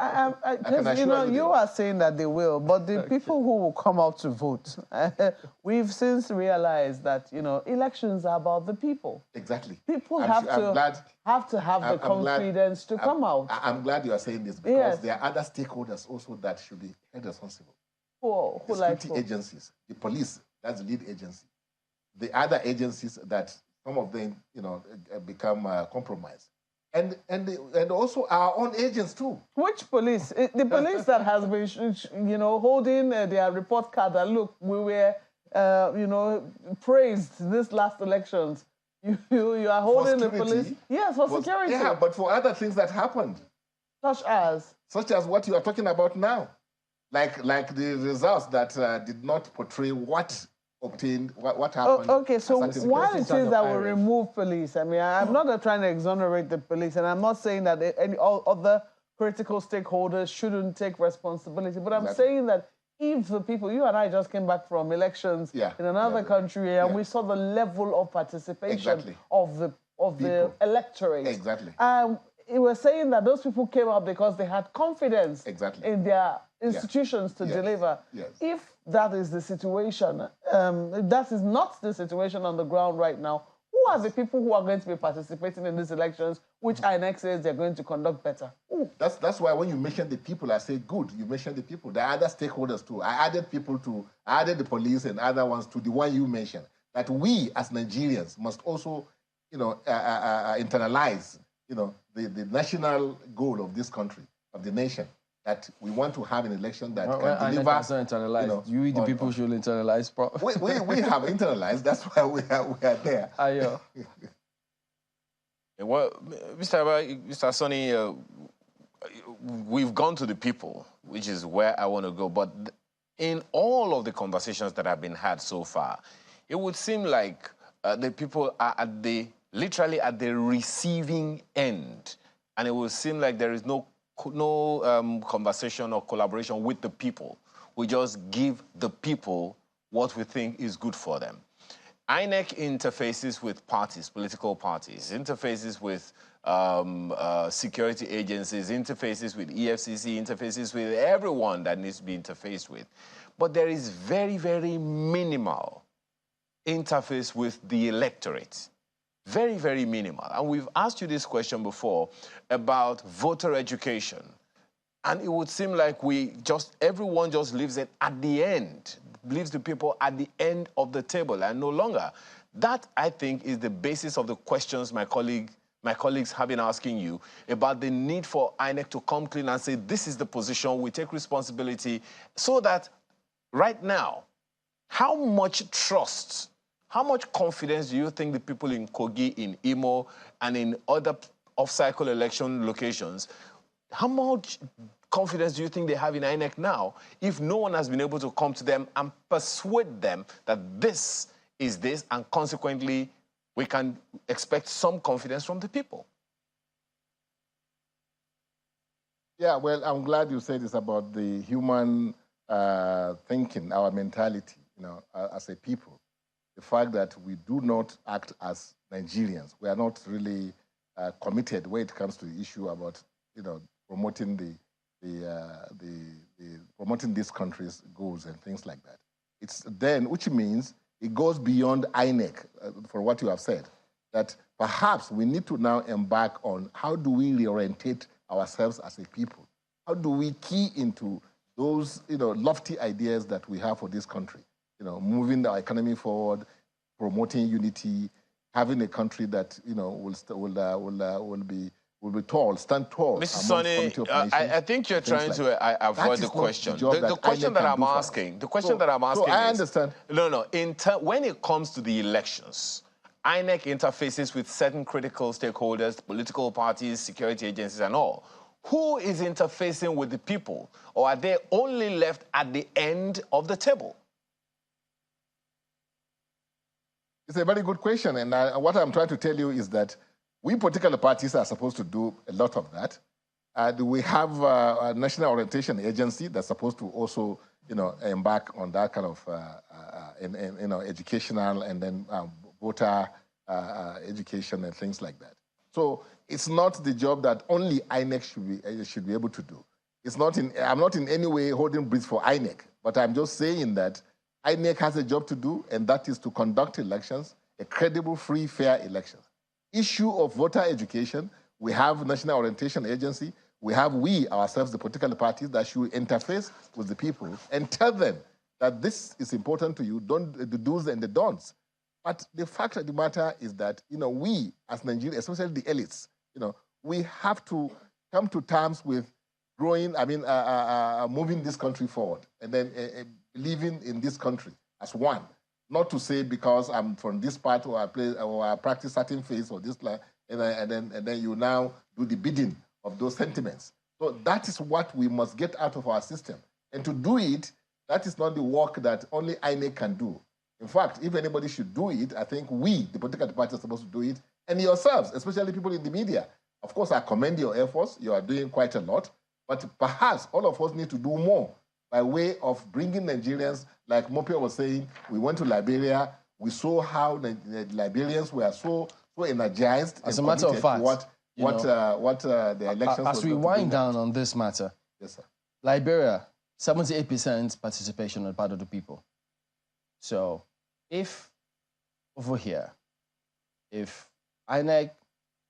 you are saying that they will, but the people who will come out to vote, we've since realized that, elections are about the people. Exactly. People have to have the confidence to come out. I'm glad you are saying this, because there are other stakeholders also that should be held responsible. Who the security agencies, the police, that's the lead agency. The other agencies that some of them, become compromised. And also our own agents too. Which police? The police that has been, holding their report card that, look, we were, praised this last elections. You are holding the police. Yes, for security. Yeah, but for other things that happened. Such as what you are talking about now. Like the results that did not portray what obtained, what happened. Okay, so while it is that we remove police, I mean, I'm not trying to exonerate the police, and I'm not saying that any other critical stakeholders shouldn't take responsibility, but I'm saying that if the people, you and I just came back from elections in another country, and we saw the level of participation of the electorate. Exactly. It was saying that those people came out because they had confidence in their institutions to deliver. Yes. If that is the situation, if that is not the situation on the ground right now, who are the people who are going to be participating in these elections, which INEC says they're going to conduct better? That's why when you mention the people, I say, good, you mentioned the people. There are other stakeholders too. I added the police and other ones to the one you mentioned, that we as Nigerians must also, internalize, the national goal of this country, of the nation, that we want to have an election that When can deliver. INEC not internalized, you the people should internalize. We have internalized. That's why we are there. Ayo. Well, Mr. Sonny, we've gone to the people, which is where I want to go. But in all of the conversations that have been had so far, it would seem like the people are literally at the receiving end, and it would seem like there is no conversation or collaboration with the people. We just give the people what we think is good for them. INEC interfaces with parties, political parties, interfaces with security agencies, interfaces with EFCC, interfaces with everyone that needs to be interfaced with. But there is very, very minimal interface with the electorate. Very, very minimal. And we've asked you this question before about voter education. And it would seem like everyone just leaves it at the end, leaves the people at the end of the table and no longer. That, I think, is the basis of the questions my colleagues have been asking you about the need for INEC to come clean and say, this is the position, we take responsibility, so that right now, how much trust, how much confidence do you think the people in Kogi, in Imo, and in other off-cycle election locations, how much confidence do you think they have in INEC now if no one has been able to come to them and persuade them that this is this, and consequently, we can expect some confidence from the people? Yeah, well, I'm glad you said this about the human thinking, our mentality, as a people. The fact that we do not act as Nigerians. We are not really committed when it comes to the issue about, promoting promoting this country's goals and things like that. It's then, which means it goes beyond INEC, for what you have said, that perhaps we need to now embark on how do we reorientate ourselves as a people? How do we key into those, lofty ideas that we have for this country? Moving our economy forward, promoting unity, having a country that, will be tall, stand tall. Mr. Sonny, I think you're trying to avoid the question. The question that I'm asking, So I understand. No. When it comes to the elections, INEC interfaces with certain critical stakeholders, political parties, security agencies, and all. Who is interfacing with the people? Or are they only left at the end of the table? It's a very good question. And what I'm trying to tell you is that we political parties are supposed to do a lot of that. We have a National Orientation Agency that's supposed to also, embark on that kind of, educational and then voter education and things like that. So it's not the job that only INEC should be able to do. I'm not in any way holding breath for INEC, but I'm just saying that INEC has a job to do, and that is to conduct elections, a credible, free, fair elections. Issue of voter education, we have National Orientation Agency, we ourselves, the political parties, that should interface with the people and tell them that this is important to you, the do's and the don'ts. But the fact of the matter is that, we as Nigerians, especially the elites, we have to come to terms with moving this country forward and then living in this country as one. Not to say because I'm from this part or I practice certain faiths or this, and then you now do the bidding of those sentiments. So that is what we must get out of our system. And to do it, that is not the work that only INEC can do. In fact, if anybody should do it, I think we, the political parties, are supposed to do it, and yourselves, especially people in the media. Of course, I commend your efforts. You are doing quite a lot. But perhaps all of us need to do more by way of bringing Nigerians, like Mopio was saying, we went to Liberia, we saw how the Liberians were so energized. As a matter of fact, the elections. As we wind down on this matter, yes, sir. Liberia, 78% participation on the part of the people. So, if over here, if INEC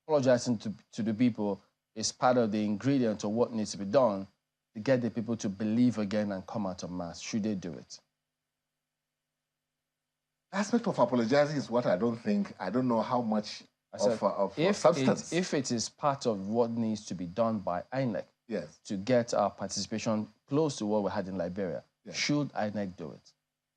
apologizing to the people is part of the ingredient of what needs to be done to get the people to believe again and come out of mass, should they do it? The aspect of apologizing is what I don't know how much of substance. If it is part of what needs to be done by INEC, to get our participation close to what we had in Liberia. Yes. Should INEC do it?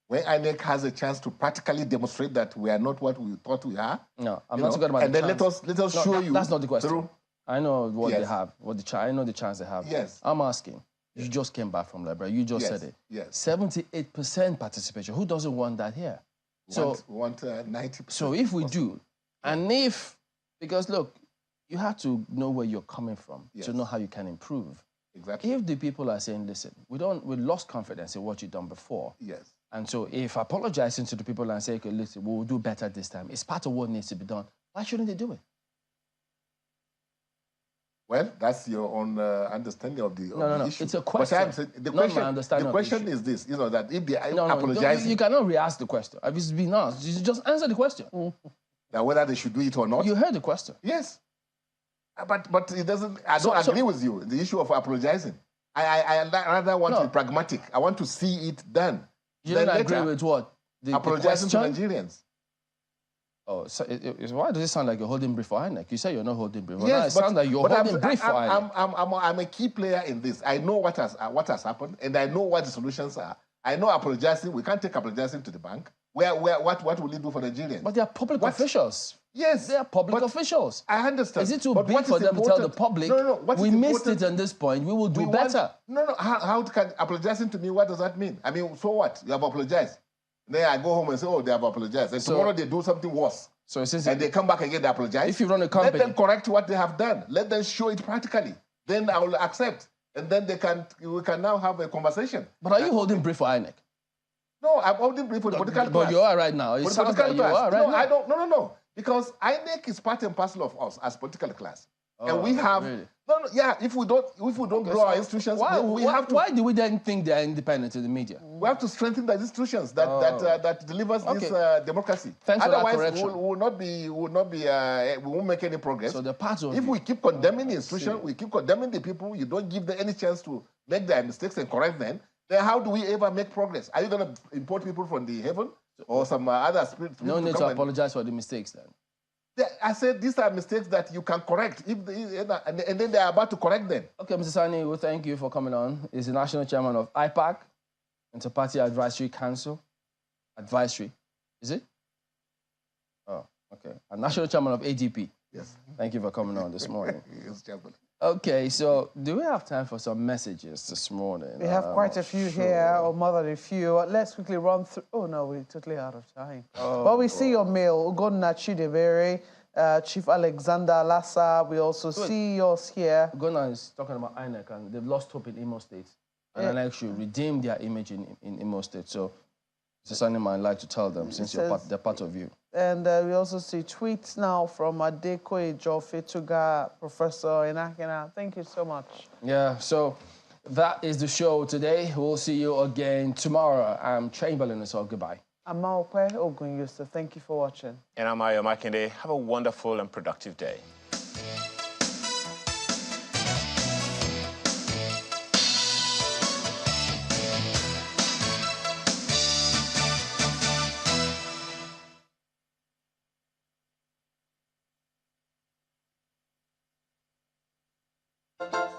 When INEC has a chance to practically demonstrate that we are not what we thought we are. No, I'm not talking about and the then chance. let us show you. That's not the question. Through. I know what they have, I know the chance they have. Yes. I'm asking. You just came back from Liberia. You just said it. Yes. 78% participation. Who doesn't want that here? Want 90%. So if we do, and because look, you have to know where you're coming from to know how you can improve. Exactly. If the people are saying, listen, we lost confidence in what you've done before. Yes. And so if apologizing to the people and say, okay, listen, we'll do better this time, it's part of what needs to be done, why shouldn't they do it? Well, that's your own understanding of the issue. It's a question. The question is this, that if they apologize... You cannot re-ask the question. If it's been asked, you just answer the question. Now, whether they should do it or not. You heard the question. Yes. But it doesn't... I don't agree with you, the issue of apologizing. I rather want to be pragmatic. I want to see it done. You don't agree with what? Apologizing to Nigerians. Oh, so why does it sound like you're holding brief for INEC? You say you're not holding brief. Yes, it sounds like you're holding brief for INEC. I'm a key player in this. I know what has happened, and I know what the solutions are. I know apologizing. We can't take apologizing to the bank. What will it do for Nigerians? But they are public officials. Yes. They are public officials. I understand. Is it too big for them to tell the public, we missed it on this point, we will do better? How can apologizing to me, what does that mean? I mean, so what? You have apologized. Then I go home and say, oh, they have apologized. And tomorrow they do something worse. And they come back again, they apologize. If you run a company... Let them correct what they have done. Let them show it practically. Then I will accept. And then we can now have a conversation. But are you holding brief for INEC? No, I'm holding brief for the political class. But you are right now. It sounds like you are right now. I don't. No. Because INEC is part and parcel of us as political class. And we have... Really? If we don't grow our institutions, we have to... Why do we then think they are independent in the media? We have to strengthen the institutions that delivers this democracy. Thanks Otherwise, for that correction. we won't make any progress. So the part of if we keep condemning the institution, we keep condemning the people, you don't give them any chance to make their mistakes and correct them, then how do we ever make progress? Are you going to import people from the heaven or some other spirit? No need to apologize for the mistakes then. I said these are mistakes that you can correct, and then they are about to correct them. Okay, Mr. Sani, well, thank you for coming on. He's the national chairman of IPAC, Inter-Party Advisory Council. Advisory, is it? Oh, okay. And national chairman of ADP. Yes. Thank you for coming on this morning. Yes, Chairman. Okay, so do we have time for some messages this morning? We have quite a few here, or more than a few. Let's quickly run through. Oh, no, we're totally out of time. But we see your mail, Ugonna Chidebere, Chief Alexander Lassa. We also see yours here. Ugonna is talking about INEC, and they've lost hope in Imo State. And INEC should redeem their image in Imo State. So it's something I'd like to tell them, since they're part of you. And we also see tweets now from Adeko Ejofetuga, Professor Inakina. Thank you so much. Yeah, so that is the show today. We'll see you again tomorrow. I'm Chamberlain, so goodbye. I'm Maokwe Ogun Yusuf. Thank you for watching. And I'm Ayo Makinde. Have a wonderful and productive day. Thank you.